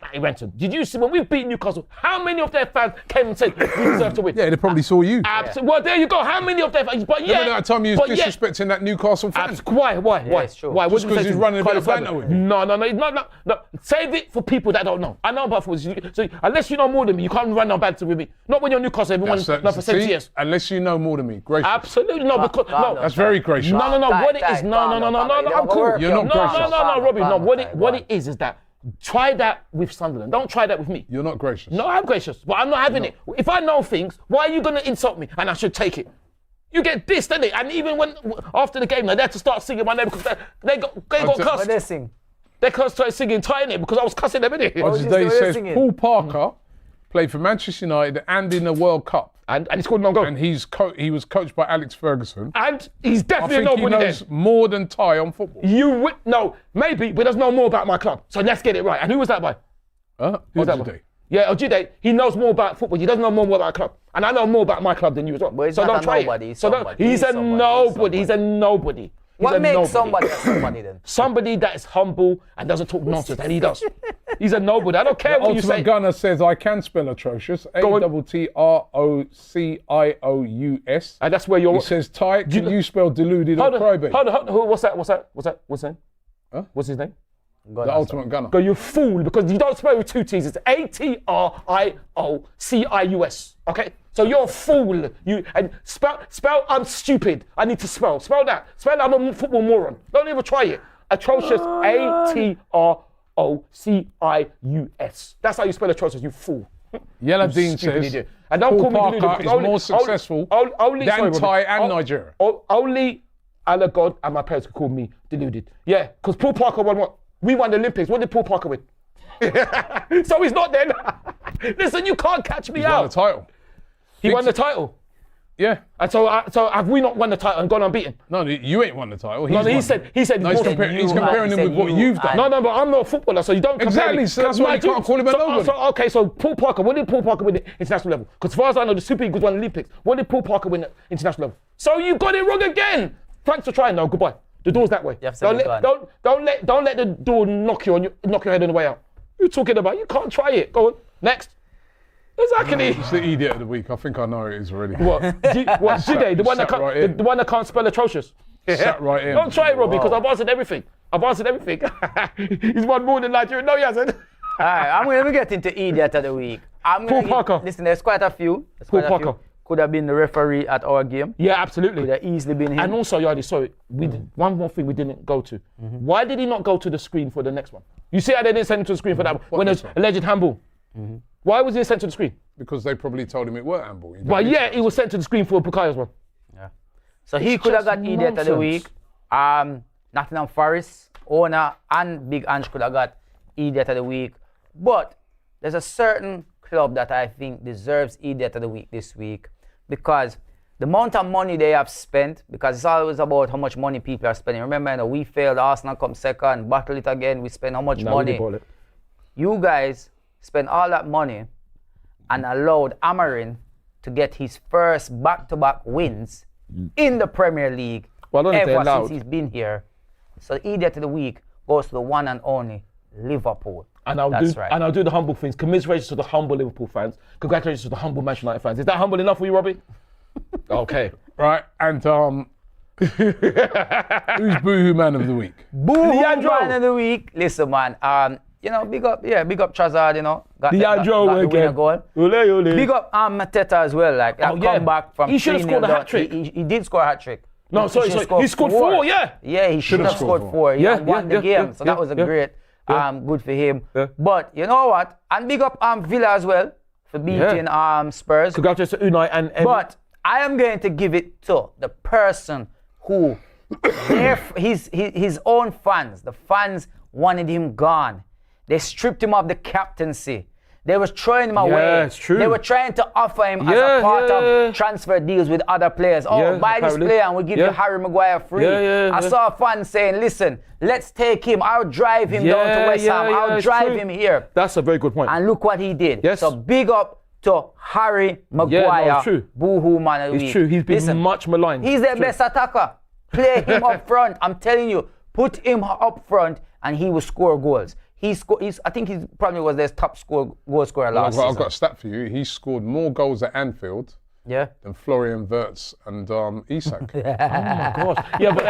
Matty Renton. Did you see when we beat Newcastle? How many of their fans came and said we deserve to win? Yeah, they probably saw you. Absolutely. Well, there you go. How many of their fans? But yeah. Remember that time you was disrespecting that Newcastle fan? Why? it's true. Why? Just 'cause he's running a bit of banter with you. No. Save it for people that don't know. I know about football. So unless you know more than me, you can't run on banter with me. Not when you're Newcastle. Everyone for 70 years. Unless you know more than me. Gracious. Absolutely no. Because no. That's very gracious. No. Ty, What it is? No. I'm cool. You're not gracious. No, Robbie. No. What it is that. Try that with Sunderland. Don't try that with me. You're not gracious. No, I'm gracious, but I'm not having it. If I know things, why are you going to insult me and I should take it? You get dissed, don't they? And even when after the game, they had to start singing my name because they got What cussed. they sing? They started singing Tiny because I was cussing them in it. Today What says singing? Paul Parker played for Manchester United and in the World Cup. And he scored no goal. And he was coached by Alex Ferguson. And he's I definitely think he nobody knows there. more than Ty on football. No, maybe, but does know more about my club. So let's get it right. And who was that by? Who's Who's that today? Yeah, Ojide, he knows more about football. He doesn't know more about a club. And I know more about my club than you as well. But he's so not don't a try nobody, it. he's So somebody. he's a nobody. He's a nobody. What makes somebody a somebody then? Somebody that is humble and doesn't talk nonsense, and he does. He's a nobody. I don't care what you Ultimate say. Gunner says, I can spell atrocious. ATTROCIOUS. And that's where you're... He says, Ty, can you spell deluded or crybaby? Hold on. What's that? What's his name? Huh? What's his name? The Ultimate Gunner. Go, you fool, because you don't spell it with 2 T's. It's ATRIOCIUS. Okay? So you're a fool. And spell I'm stupid. I need to spell. Spell that. Spell I'm a football moron. Don't even try it. Atrocious. ATROCIUS. That's how you spell atrocious, you fool. Yellow Dean Stupid says, idiot. And don't Paul call me Parker deluded, is more successful than Thai and Nigeria. Only Allah God and my parents could call me deluded. Yeah, because Paul Parker won what? We won the Olympics. What did Paul Parker win? So he's not then. Listen, you can't catch me He out. won the title. He won the title. Yeah. And so have we not won the title and gone unbeaten? No, you ain't won the title. No, he said he's comparing him with what you've done. No, but I'm not a footballer, so you don't compare me. Exactly, so that's why you can't call him a nobody. Okay, so Paul Parker, what did Paul Parker win at international level? Because as far as I know, the Super Eagles won the Olympics. What did Paul Parker win at international level? So you got it wrong again. Thanks for trying, though. Goodbye. The door's that way. Don't let the door knock your head on the way out. What are you talking about? You can't try it. Go on. Next. Exactly. It's the idiot of the week. I think I know it is already. What? Jide, the one that can't spell atrocious. Sat right in. Don't try it, Robbie, because I've answered everything. He's won more than Nigeria. No, he hasn't. All right, I'm going to get into idiot of the week. Paul Parker. Listen, there's quite a few. Paul Parker. Could have been the referee at our game. Yeah, absolutely. Could have easily been him. And also, Yardi, sorry, one more thing we didn't go to. Why did he not go to the screen for the next one? You see how they didn't send him to the screen for that one? When there's alleged handball. Why was he sent to the screen? Because they probably told him it weren't handball. Well, yeah, he was sent to the screen for Bukayo's one. Yeah. So he could have got idiot of the week. Nottingham Forest owner and Big Ange could have got idiot of the week. But there's a certain club that I think deserves idiot of the week this week, because the amount of money they have spent, because it's always about how much money people are spending. Remember, we failed, Arsenal come second, battle it again, we spend how much money. You guys spent all that money and allowed Amarin to get his first back-to-back wins in the Premier League ever since he's been here. So the idiot of the week goes to the one and only Liverpool. And I'll do the humble things. Commiserations to the humble Liverpool fans. Congratulations to the humble Manchester United fans. Is that humble enough for you, Robbie? Okay. Right, and who's Boohoo Man of the Week? Boohoo Man of the week. Listen, man. Big up Chazard, got the winner goal. Big up Mateta as well, like come back from. He should have scored a hat trick. He did score a hat trick. No, sorry, he scored 4, yeah. Yeah, he should have scored 4. He won the game, so that was a great, good for him. Yeah. But you know what? And big up Villa as well for beating Spurs. Congratulations to Unai and But I am going to give it to the person who, his own fans, the fans wanted him gone. They stripped him of the captaincy. They were throwing him away. It's true. They were trying to offer him as a part of transfer deals with other players. Buy this player and we'll give you Harry Maguire free. I saw a fan saying, listen, let's take him. I'll drive him down to West Ham. I'll drive him here. That's a very good point. And look what he did. Yes. So big up to Harry Maguire. It's true. Boohoo Man of the week. It's true. He's been much maligned. He's their best attacker. Play him up front. I'm telling you, put him up front and he will score goals. I think he probably was their top goal scorer last season. I've got a stat for you. He scored more goals at Anfield than Florian Wirtz and Isak. Oh my gosh. Yeah, but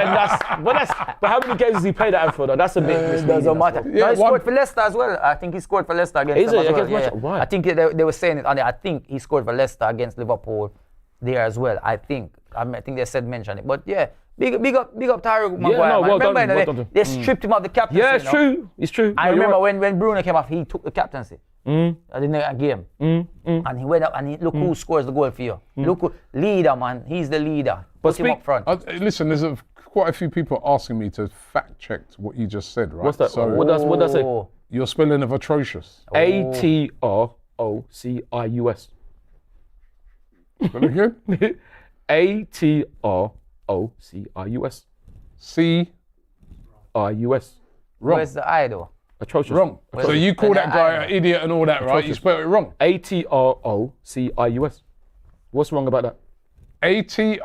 how many games has he played at Anfield? That's a bit misleading. Doesn't matter. Yeah, he scored for Leicester as well. I think he scored for Leicester against them as well. Right. I think they were saying it on there. I think he scored for Leicester against Liverpool there as well. I think they mentioned it. But yeah. Big up Harry Maguire. Remember, they stripped him of the captaincy. Yeah, it's true. It's true. I remember when Bruno came off, he took the captaincy in the game. And he went up and look who scores the goal for you. Look who, leader, man. He's the leader. Put him up front. Listen, there's quite a few people asking me to fact check what you just said, right? What's that? So, what does that say? Your spelling of atrocious. ATROCIUS. Spell it again? ATROCIUS. C. RUS. Wrong. Where's the I though? Atrocious. Wrong. So you call that guy an idiot and all that, right? You Atrocious. spelled it wrong. ATROCIUS. What's wrong about that? ATROCI.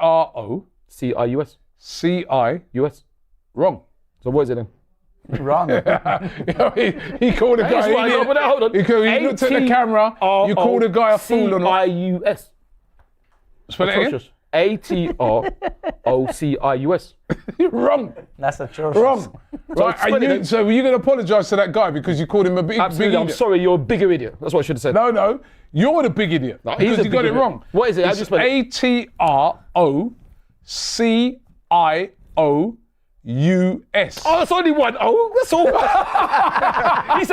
US. Wrong. So what is it then? Wrong. He called a guy an idiot. Hold on. He looked at the camera. You called a guy a fool or not? ATROCIUS. Spell it again. Atrocious. ATROCIUS. You're wrong. That's atrocious. Wrong. Right, so you're going to apologise to that guy because you called him a big Absolutely. I'm idiot? sorry, you're a bigger idiot. That's what I should have said. No. You're the big idiot. No, he's because a you got big it idiot. wrong. What is it? How do you It's spell it? ATROCIOUS. Oh, that's only one. Oh, that's all. he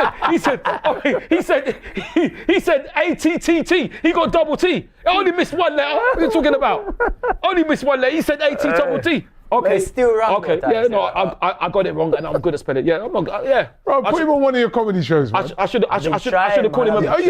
said ATTT. He got double T. I only missed one letter. What are you talking about? Only missed one letter. He said AT double T. Okay. it's still wrong, Okay. though, Yeah, Ty, no, still I got it wrong and I'm good at spelling. Yeah, I'm not, yeah. Bro, put him on one of your comedy shows, man. I should have called him a. man. I should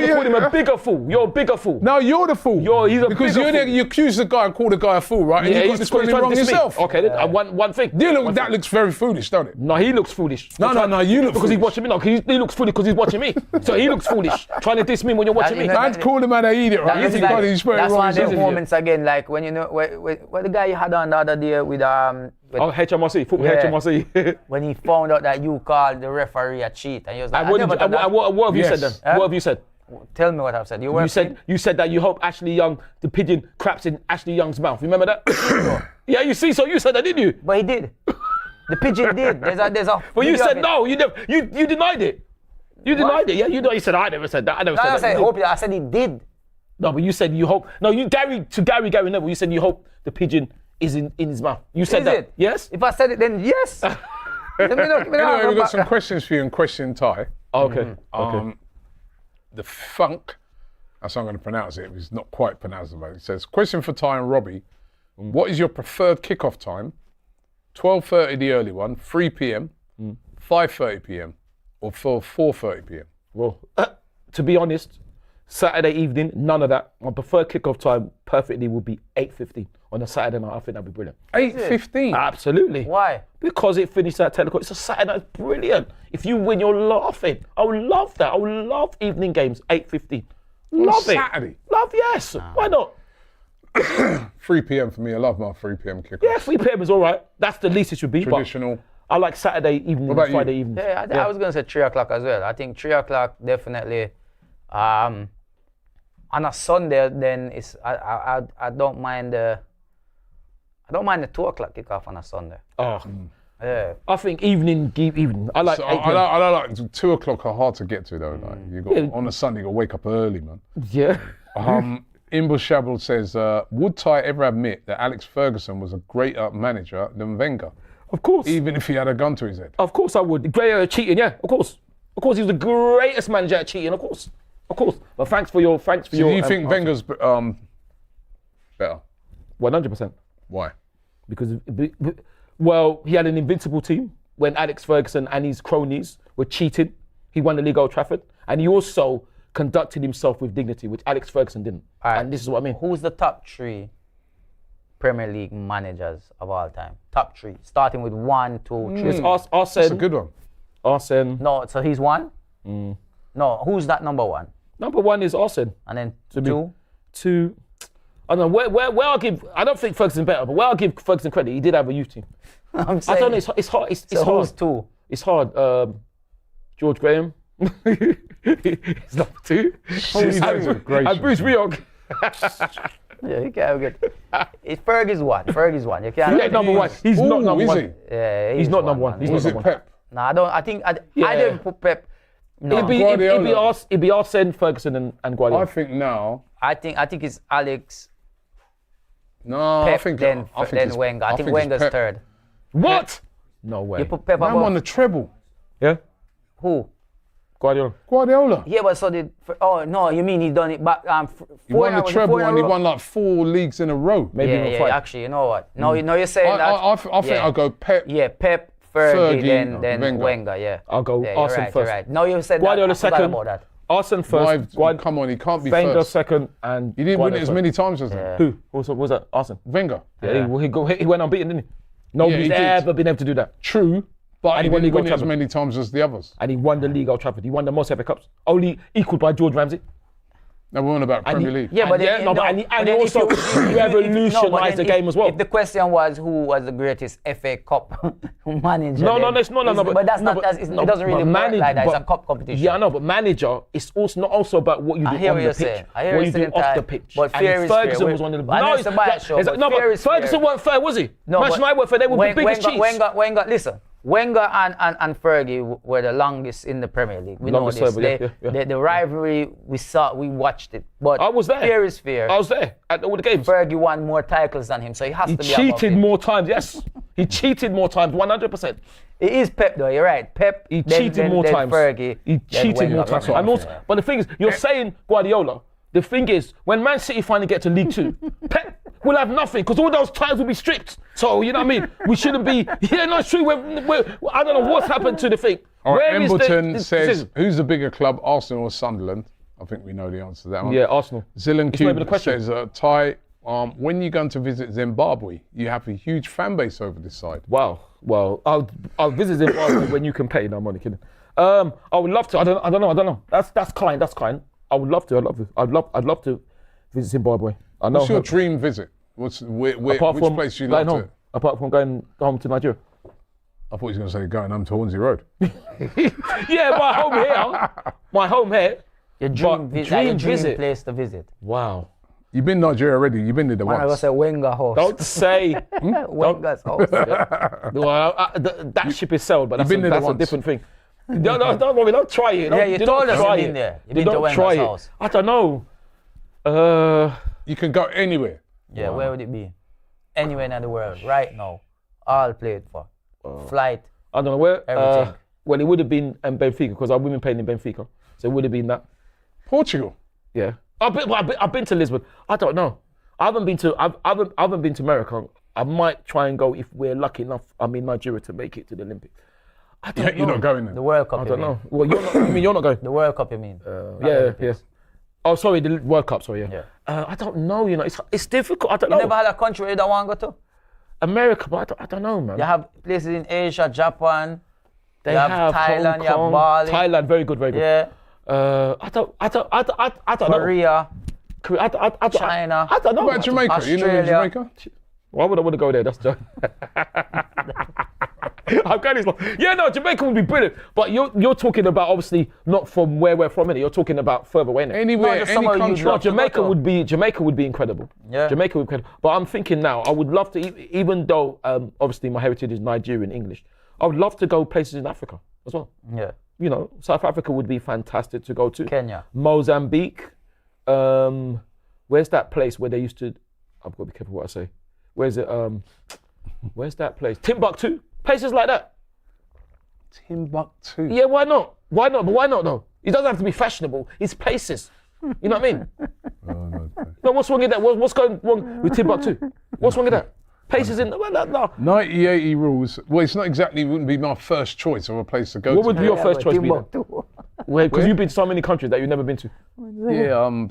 have called him a bigger fool. You're a bigger fool. No, you're the fool. He's a because bigger fool. you accused the guy and called the guy a fool, right? And you got this he's wrong trying to diss me. yourself. Okay, one thing. That looks very foolish, don't it? No, he looks foolish. No, you look because foolish. he's watching me. No, he looks foolish because he's watching me. So he looks foolish, trying to diss me when you're watching me. Man's called him an idiot, right? That's He's like- got it, he's spelled it that's wrong one of the himself. moments again, like when you know, what the guy you had on the other day with Oh, HMRC, football Yeah. HMRC. when he found out that you called the referee a cheat, and he was like, And what have you said then? Yes. What have you said? Tell me what I've said. You said that you hope Ashley Young, the pigeon, craps in Ashley Young's mouth. Remember that? Yeah, you see, so you said that, didn't you? But he did. The pigeon did. There's a. But you video said of it. no. You denied it. You denied it. Yeah, you said I never said that. I never No, said I that. said hope. I said he did. No, but you said you hope. No, Gary Neville. You said you hope the pigeon is in his mouth. You said Is that. it? Yes. If I said it, then yes. Anyway, we've got some questions for you and question Ty. Oh, okay. Okay. The funk, that's how I'm going to pronounce it. It's not quite pronounceable. It says, question for Ty and Robbie. What is your preferred kickoff time? 12:30 the early one, 3 p.m., 5:30 p.m., or 4:30 p.m.? Well, to be honest, Saturday evening, none of that. My preferred kickoff time perfectly would be 8:15 on a Saturday night. I think that'd be brilliant. 8:15? Absolutely. Why? Because it finished at 10 o'clock. It's a Saturday night. It's brilliant. If you win, you're laughing. I would love that. I would love evening games, 8:15. Love it. Saturday? Love, yes. Why not? 3 p.m. for me. I love my 3 p.m. kickoff. Yeah, 3 p.m. is all right. That's the least it should be. Traditional. But I like Saturday evening What about and Friday you? evening. Yeah, I was gonna say 3 o'clock as well. I think 3 o'clock definitely. On a Sunday, then it's I don't mind the 2 o'clock kickoff on a Sunday. Oh, Yeah. I think evening. I like So 8 p.m. I like 2 o'clock are hard to get to though. Like you got on a Sunday, you got to wake up early, man. Yeah. Imbu Shabble says, would Ty ever admit that Alex Ferguson was a greater manager than Wenger, Of course. even if he had a gun to his head? Of course I would. Greater at cheating, yeah, of course. Of course, he was the greatest manager at cheating, of course. Of course. But thanks for your. Do you think Wenger's better? 100%. Why? Because, well, he had an invincible team when Alex Ferguson and his cronies were cheating. He won the league at Old Trafford. And he also conducted himself with dignity, which Alex Ferguson didn't. Alright. And this is what I mean. Who's the top 3 Premier League managers of all time? Top 3, starting with 1, 2, 3. It's That's a Arsene. good one. Arsene. No, so he's 1. No, who's that number 1? Number 1 is Arsene. And then To me. 2. 2. I don't know where I'll give. I don't think Ferguson's better, but where I'll give Ferguson credit, he did have a youth team. I'm I saying. don't know. It's hard. It's so hard. who's 2? It's hard. George Graham. He's number 2. These days are great. And Bruce Rioch. Yeah, you can't get. It's Fergie's 1. Fergie's 1. You can't. He's not number 1. He's not number is 1. he? Yeah, He's not number 1. man. He's Was not it number 1. Pep? No, I don't. I think I Yeah. didn't put Pep. No, It'd be Arsene, Ferguson, and Guardiola. I think now. I think it's Alex, No, Pep, I think then it's Wenger. I think it's Wenger's Pep. 3rd. What? No way. You put Pep Man above won the treble. Yeah. who? Guardiola. Guardiola. Yeah, but so did. Oh no, you mean he done it back? He won the treble and he won like 4 leagues in a row. Maybe Yeah, even yeah. 5. Actually, you know what? No, you know you're saying that. I think yeah. I'll go Pep. Yeah, Pep, Fergie, Fergie, then Wenger. Wenger. Yeah. I'll go Yeah, Arsene you're first. right. No, you said Guardiola that. I forgot second. about that. Arsene first. Come on, he can't be Wenger first. second, and He didn't win it Guardiola as first. many times as him. Yeah. Who? What was that? Arsene. Wenger. Yeah. He went unbeaten, didn't he? Nobody's he did. ever been able to do that. True, But And he won didn't League win Old it as Trafford. many times as the others. And he won the league Old Trafford. He won the most FA Cups. Only equalled by George Ramsey. No, we're on about And Premier he- League. Yeah, but And then, and he if also revolutionised the game as well. If the question was who was the greatest FA Cup manager, No, then that's no. but that's not. It doesn't really work like that. It's a cup competition. Yeah, I know, but manager is also not also about what you do I hear on what the you're pitch. saying. I hear what what you do you're off saying, the pitch. but And fair is Ferguson fair. was one of the. I know it's a bias show, but fair is Ferguson fair. weren't fair, was he? No, Manchester United weren't fair. They were the biggest cheats. Wenger, listen. Wenger and Fergie were the longest in the Premier League. We Longest know this. ever, yeah. The rivalry we watched it. But I was there. Fair is fair. I was there at all the games. Fergie won more titles than him, so he has He to be above cheated him. more times. Yes, he cheated more times. 100%. It is Pep though. You're right. Pep. He cheated more times. Fergie. He then cheated Wenger. more times. Right. And also, but the thing is, you're saying Guardiola. The thing is, when Man City finally get to League Two, Pep will have nothing because all those titles will be stripped. So you know what I mean? We shouldn't be. Yeah, no, it's true. I don't know what's happened to the thing. All right, Where is Embleton says, decision? who's the bigger club, Arsenal or Sunderland? I think we know the answer to that one. Yeah, Arsenal. Zillan It's not even a Cube question. says, Ty, when you're going to visit Zimbabwe, you have a huge fan base over this side. Wow. Well, I'll visit Zimbabwe when you can pay. No, I'm only kidding. I would love to. I don't know. That's kind. I would love to. I'd love to visit Zimbabwe. I know. What's your dream visit? Which place you going like home, to? apart from going home to Nigeria. I thought you were going to say going home to Hornsey Road. Yeah, my home here. Your dream dream visit. place to visit. Wow. You've been Nigeria already. You've been there I'm gonna once. say Wenger host. Don't say Wenger's host. well, that ship is sailed, but that's, been there that's a once. different thing. Don't worry, don't try it. Yeah, you do told not us try you've it. been there. You've Do been to not Wenger's try it. house. I don't know. You can go anywhere. Yeah, where would it be? Anywhere in the world, right now. All played for. Flight. I don't know where. Everything. Well, it would have been Benfica because our women playing in Benfica, so it would have been that. Portugal. Yeah, I've been to Lisbon. I don't know. I haven't been to America. I might try and go if we're lucky enough. I'm in Nigeria to make it to the Olympics. I don't know. You're not going there. The World Cup. I don't know. Well, you're not. I mean, you're not going. The World Cup, you mean? Yeah. Oh, sorry, the World Cup. Sorry, yeah. I don't know. You know, it's difficult. I don't know. You never had a country where you don't want to go to? America, but I don't know, man. You have places in Asia, Japan. They you have Thailand, Hong you have Kong, Bali. Thailand, very good, very good. Yeah. I don't know. Korea. China. I don't know. What about Jamaica? You never been to Australia. Jamaica? Why would I want to go there? That's just. Yeah, no, Jamaica would be brilliant. But you're talking about obviously not from where we're from, innit? You're talking about further away, innit? Anywhere, just any somewhere country. you'd No, love to Jamaica would be incredible. Yeah. Jamaica would be incredible. But I'm thinking now, I would love to, even though obviously my heritage is Nigerian English, I would love to go places in Africa as well. Yeah. You know, South Africa would be fantastic to go to. Kenya. Mozambique. Where's that place where they used to? I've got to be careful what I say. Where's it? Where's that place? Timbuktu. Places like that. Timbuktu. Yeah, why not? Why not? But why not though? It doesn't have to be fashionable. It's places. You know what I mean? No, what's wrong with that? What's going wrong with Timbuktu? What's wrong with that? Places in no. 90-80 rules. Well, it's not exactly, wouldn't be my first choice of a place to go What to. would be your first choice be then? Timbuktu. Because you've been to so many countries that you've never been to. Yeah,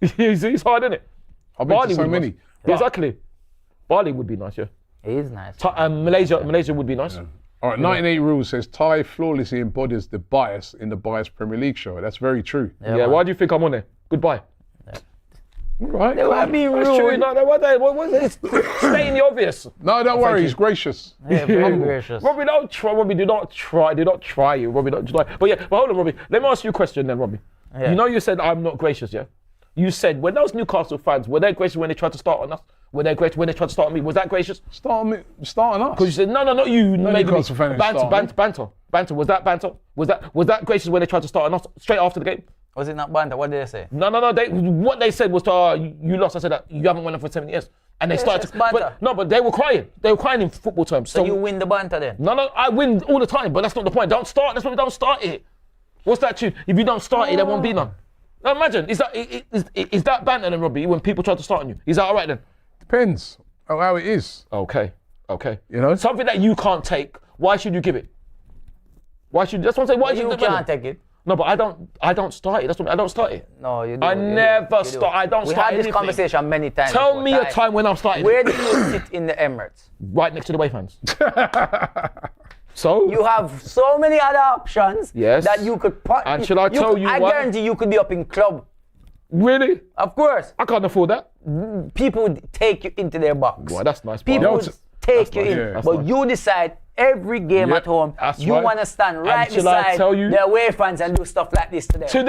It's hard, isn't it? I've been to so would be many. nice. Exactly. Bali would be nice, yeah. It is nice. Malaysia would be nice. All right, 98 rules says Ty flawlessly embodies the bias in the Biased Premier League show. That's very true. Yeah, man. why do you think I'm on there? Goodbye. Right? I mean, That's true. No, what is stating the obvious? No, don't worry. He's gracious. Yeah, very gracious. Robbie, don't try. Robbie, do not try you. Robbie, don't try. But hold on, Robbie. Let me ask you a question then, Robbie. Yeah. You know you said I'm not gracious, yeah? You said when those Newcastle fans, were they gracious when they tried to start on us? Were they gracious when they tried to start on me? Was that gracious? Starting us. Because you said, no, not you. Maybe Newcastle fan didn't banter. Was that banter? Was that gracious when they tried to start on us straight after the game? Was it not banter? What did they say? No. What they said was, you lost. I said that you haven't won it for 7 years. And they started it's banter. But they were crying. They were crying in football terms. So you win the banter then? No, I win all the time, but that's not the point. Don't start. That's why we don't start it. What's that tune? If you don't start it, there won't be none. Now imagine, is that banter then, Robbie, when people try to start on you? Is that all right then? Depends on how it is. Okay. You know? Something that you can't take, why should you give it? That's what I'm saying. Why should You can't take it. No, but I don't start it. That's what I don't start it. No, you do. I you never do. start. I don't We start had this anything. conversation many times. Tell before. me a time when I'm starting. Where do you sit in the Emirates? Right next to the away fans. So? You have so many other options Yes. that you could put. And should I tell you I what? guarantee you could be up in club. Really? Of course. I can't afford that. People would take you into their box. Boy, that's nice. People Yo, would take you nice, in. yeah. That's But nice. you decide every game Yep, at home, that's you right. want to stand right shall I beside tell you? the away fans and do stuff like this to them. to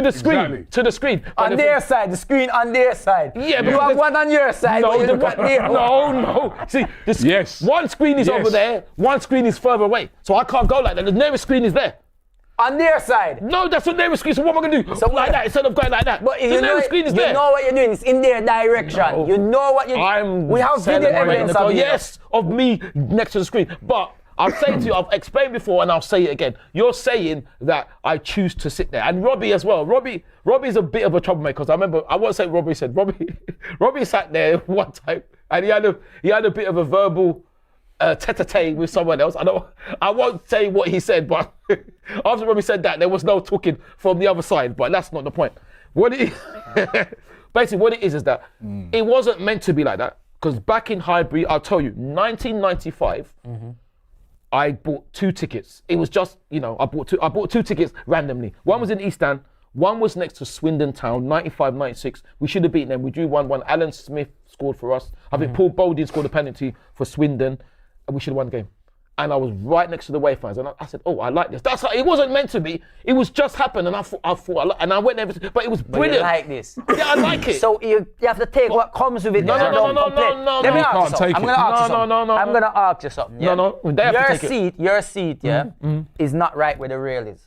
the screen. Exactly. To the screen. On their side, the screen on their side. Yeah, you because have one on your side, but you don't got their one. no. See, Yes. one screen is Yes. over there, one screen is further away. So I can't go like that. The nearest screen is there. On their side. No, that's the nearest screen. So what am I going to do? So like that instead of going like that. But the you know, nearest screen is you there. know what you're doing. It's in their direction. No. You know what you're doing. We have video celebrating evidence the goal, of it. yes, of me next to the screen. But I'll say to you, I've explained before and I'll say it again. You're saying that I choose to sit there. And Robbie as well. Robbie's a bit of a troublemaker because I remember, I won't say Robbie said, Robbie sat there one time and he had a bit of a verbal tete-a-tete with someone else. I won't say what he said, but after Robbie said that, there was no talking from the other side, but that's not the point. Basically what it is that it wasn't meant to be like that. Because back in Highbury, I'll tell you, 1995, I bought 2 tickets. It was just, I bought two tickets randomly. One was in East End, one was next to Swindon Town, 95, 96. We should have beaten them. We drew 1-1. Alan Smith scored for us. I think Paul Bowden scored a penalty for Swindon, and we should have won the game. And I was right next to the away fans, and I said, "Oh, I like this." That's how, it wasn't meant to be. It was just happened, and I thought, and I went there, but it was brilliant. You like this. Yeah, I like it. So you have to take what comes with it. No. Let me ask you something. I'm going to ask you something. No. I'm going to ask you something. Yeah? No. They have to take it. Your seat, is not right where the rail is.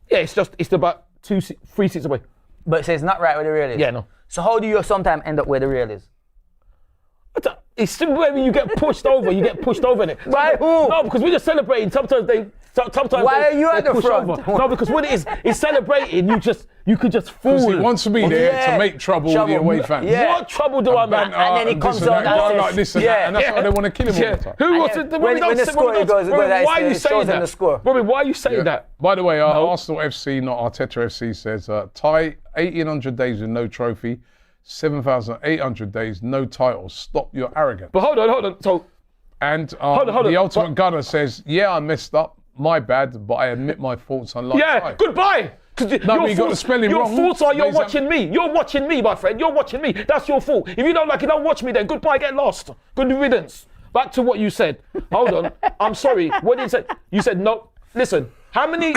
Yeah, it's about 3 seats away. But it says not right where the rail is. Yeah, no. So how do you sometimes end up where the rail is? It's still when you get pushed over, you get pushed over in it. By who? No, because we're just celebrating. Sometimes Why are you at the push front? over. No, because what it is, it's celebrating. You could just fall. Because he wants to be there to make trouble with the away fans. Yeah. What trouble do I make? And then he comes out and says, like this and that, and that's why they want to kill him all the time. Who wants then to? when the score goes, Why are you saying the that? score. Robbie, why are you saying that? By the way, Arsenal FC, not Arteta FC, says tie 1800 days with no trophy, 7,800 days, no title. Stop your arrogance. But hold on. So, And hold on. the ultimate gunner says, yeah, I messed up, my bad, but I admit my faults. Unlike yeah, goodbye. No, but you got the spelling your wrong. faults are you're There's a- watching me. You're watching me, my friend. You're watching me. That's your fault. If you don't like it, don't watch me then. Goodbye, get lost. Good riddance. Back to what you said. Hold on. I'm sorry. What did you say? You said no. Listen, how many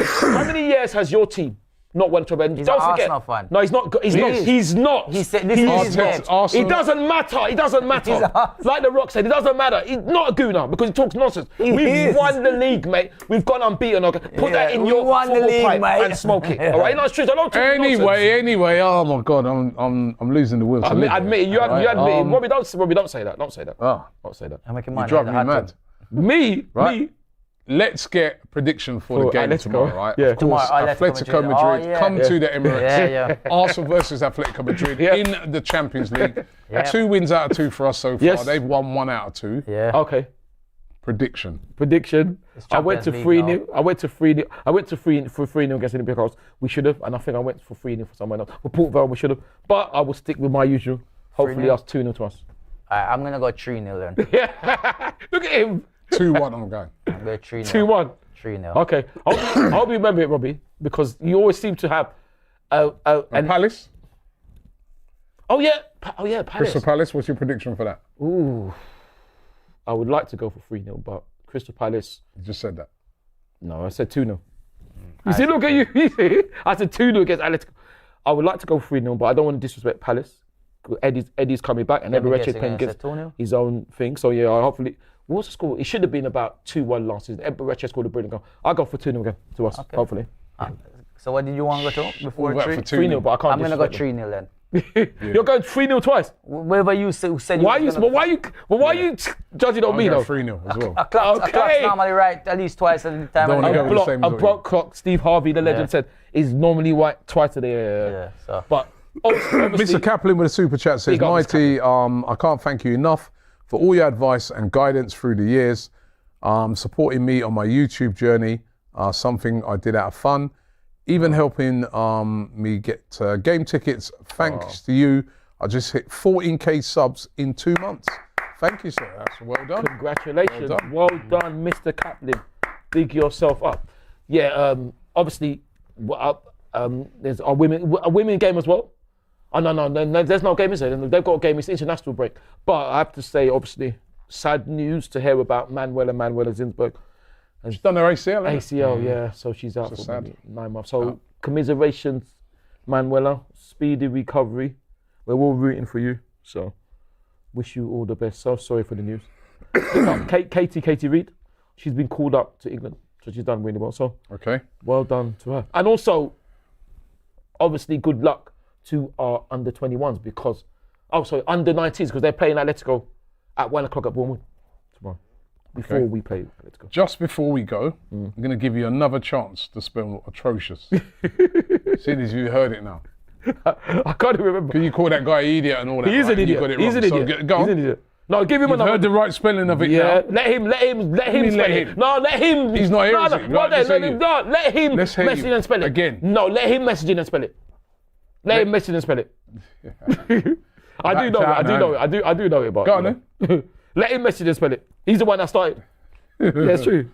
years has your team not won trophy? He's Don't an forget. Arsenal fan. No, he's not. He's not. is. He's not. He said this is his Arteta- game. Arsenal- It doesn't matter. It doesn't matter. Like The Rock said, it doesn't matter. He's not a gooner because he talks nonsense. We've is. won the league, mate. We've gone unbeaten. Okay? Put that in we your won the football league, pipe mate. and smoke it. All right? No, it's true. I don't talk nonsense. Anyway, oh my God, I'm losing the will to live. Admit it. You admit it. Robbie, don't say that. Don't say that. Oh, Don't say that. I'm making you money. drive me mad. Me? Right. Me? Let's get a prediction for the game let's tomorrow, go. right? Yeah. Of course, Tomorrow, Atletico Atletico Madrid Madrid. come to the Emirates. Yeah. Arsenal versus Atletico Madrid in the Champions League. Yeah. 2 wins out of 2 for us so far. Yes. They've won 1 out of 2. Yeah. Okay. Prediction. I went to Champions League 3-0. I went to 3-0. I went to 3-0 against Olympiacos. We should have, and I think I went for 3-0 for someone else. For Port Vale, we should have. But I will stick with my usual. Hopefully, 3-0. us 2-0 to us. Alright, I'm going to go 3-0 then. Yeah. Look at him. 2-1 I'm going. I'm going 3-0. 2-1. 3-0. Okay. I'll remember it, Robbie, because you always seem to have. And Palace? Oh yeah, Palace. Crystal Palace, what's your prediction for that? Ooh. I would like to go for 3-0, but Crystal Palace. You just said that. No, I said 2-0. You see, look at you. I said 2-0 against Atletico. I would like to go 3-0, but I don't want to disrespect Palace. Eddie's coming back, and Eberechi's playing against his own thing. So yeah, hopefully. What's the score? It should have been about 2-1 last season. Eberechi scored a brilliant goal. I'll go for 2-0 again to us, hopefully. So what did you want to go to before We'll go 3? for 3-0, but I can't. I'm going to go disrespect 3-0 then. them. You're going 3-0 twice. Whatever you said Why are you judging on me I'll though? go 3-0 as well. A clock's Okay. normally right at least twice at the time. Don't of the wanna year. go with the same A as what block clock, Steve Harvey, the legend, said, is normally right twice a day. Yeah, so. But obviously, Mr. Kaplan with a super chat says, Big up, Mr. Mighty, I can't thank you enough for all your advice and guidance through the years, supporting me on my YouTube journey, something I did out of fun, even helping me get game tickets. Thanks to you, I just hit 14k subs in 2 months. Thank you, sir. That's well done. congratulations. Well Well done, Mr. Kaplan. big yourself up. Yeah, obviously, there's a women game as well. Oh, no, there's no game, is there? They've got a game, it's international break. But I have to say, obviously, sad news to hear about Manuela Zinsberg. She's done her ACL, ACL, yeah, so she's out for sad. 9 months. So, commiserations, Manuela, speedy recovery. We're all rooting for you, so wish you all the best. So sorry for the news. Katie Reid, she's been called up to England, so she's done really well. So well done to her. And also, obviously, good luck to our under 21s because, under 19s because they're playing Atletico at 1 o'clock at Bournemouth tomorrow. Before we play Atletico. Just before we go, I'm going to give you another chance to spell atrocious. Seeing as you heard it now. I can't even remember. Can you call that guy idiot and all that? He is an idiot. You got it He's wrong. an idiot. So go on. He's an idiot. No, give him You've another. heard the right spelling of it now. Let him spell it. No, let him. He's not here, is he? Right, let him message and spell it. Again. No, let him message and spell it. Let him message and spell it. I do know it, but go on then. Let him message and spell it. He's the one that started. That's true.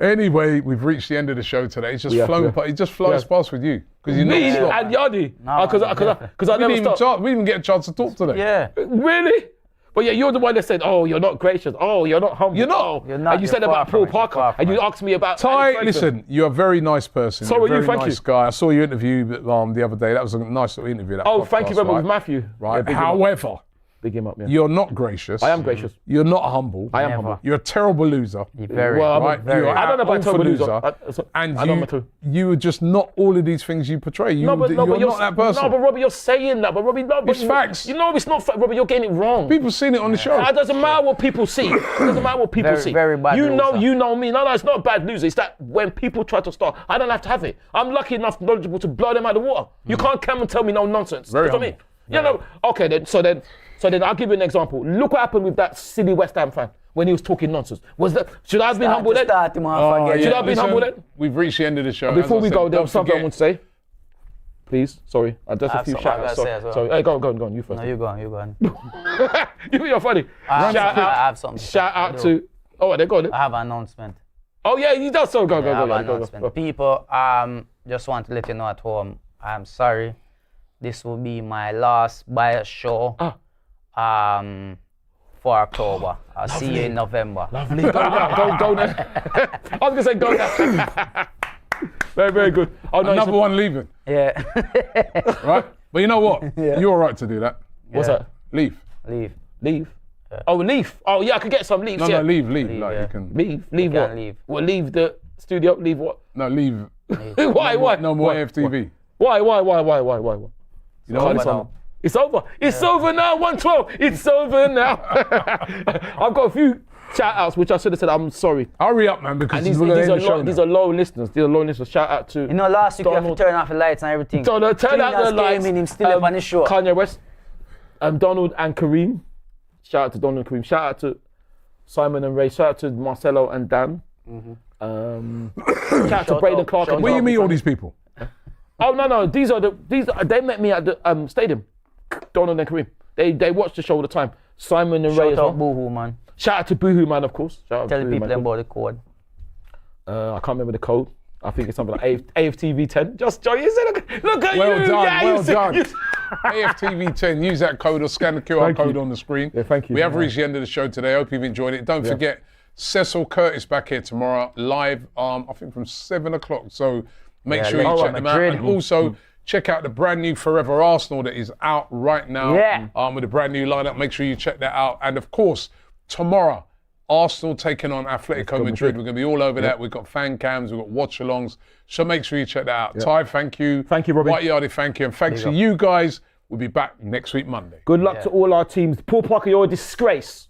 Anyway, we've reached the end of the show today. It's just flown past. It just flies past with you because you Me and Yardi. Because I never stopped. We didn't even get a chance to talk today. Yeah. Really? But yeah, you're the one that said, "Oh, you're not gracious. Oh, you're not humble. You're not. Oh. You're not. And you said about Paul Parker, and you asked me about. Ty, listen, you're a very nice person. So you're are you, a very thank nice you. guy. I saw your interview the other day. That was a nice little interview. That Oh, podcast, thank you very much, right? with Matthew. Right. Yeah, However, big him up. Yeah. you're not gracious. I am gracious. You're not humble. I am Never. humble. You're a terrible loser. You're very. Well, Right? very. You're I don't know about awful terrible loser. And I know about you are just not all of these things you portray. You're not that person. No, but Robbie, you're saying that. But Robbie, no, but It's facts. You know it's not fact, Robbie. You're getting it wrong. People seen it on the show. It doesn't matter what people see. It doesn't matter what people see. Very bad You know loser. me. No, it's not bad news. It's that when people try to start, I don't have to have it. I'm lucky enough, knowledgeable to blow them out of the water. You can't come and tell me no nonsense. Very That's what I mean. You know. Okay, then. So then I'll give you an example. Look what happened with that silly West Ham fan when he was talking nonsense. Should I have been humble then? Oh, Should I have been humble then? We've reached the end of the show. Before As I we said, go, there don't was something I forget- want to say. Please, sorry. Just a have few something I shout outs. gotta say as well. Sorry. Hey, go on. You first. No, you go on. You're funny. I Shout out. have something. Shout out to. Oh, they got it. I have an announcement. Oh yeah, you does so. Go. I have an announcement. People, just want to let you know at home, I'm sorry. This will be my last bias show. For October. I'll see you in November. Lovely. Go there. I was gonna say go there. Very, very good. Oh no, Another one leaving, Yeah. right? But you know what? You're all right to do that. What's that? Leave. Leave. Oh, leave. Oh yeah, I could get some leaves. No, yeah. leave. Leave, Like yeah. you can. Leave what? can't leave. What? Leave the studio. Leave what? No, leave. Why? No more Why? AFTV. Why? You know over what? now. It's over. It's over now. 112. It's over now. I've got a few shout outs which I should have said I'm sorry. Hurry up, man, because And these are low listeners. Shout out to You know, last week you have to Donald. turn off the lights and everything. turn out the Cleaners lights. came in, him still up on his show. Kanye West, Donald and Kareem. Shout out to Donald and Kareem. Shout out to Simon and Ray. Shout out to Marcelo and Dan. Shout out to Braden Clark. and Where you Tom. meet all these people? Oh no, they met me at the stadium. Donald and Kareem. They watch the show all the time. Simon and Ray as Shout well. out Boohoo, man. Shout out to Boohoo Man, of course. Shout out Tell to the Boohoo people Man. about the code. I can't remember the code. I think it's something like AFTV 10. Just Joe, you said, look at Well you. done, Yeah, well you said- done. you- AFTV 10, use that code or scan the QR Thank code you. on the screen. Yeah, thank you. We have Yeah. reached the end of the show today. Hope you've enjoyed it. Don't forget, Cecil Curtis back here tomorrow, live, I think from 7 o'clock. So make sure you Leeds check them out. Madrid. And also, check out the brand new Forever Arsenal that is out right now. Yeah. With a brand new lineup. Make sure you check that out. And of course, tomorrow, Arsenal taking on Atletico Madrid. We're going to be all over that. We've got fan cams, we've got watch-alongs. So make sure you check that out. Ty, thank you. Thank you, Robbie. White Yardie, thank you. And thanks to you guys. We'll be back next week, Monday. Good luck to all our teams. Paul Parker, you're a disgrace.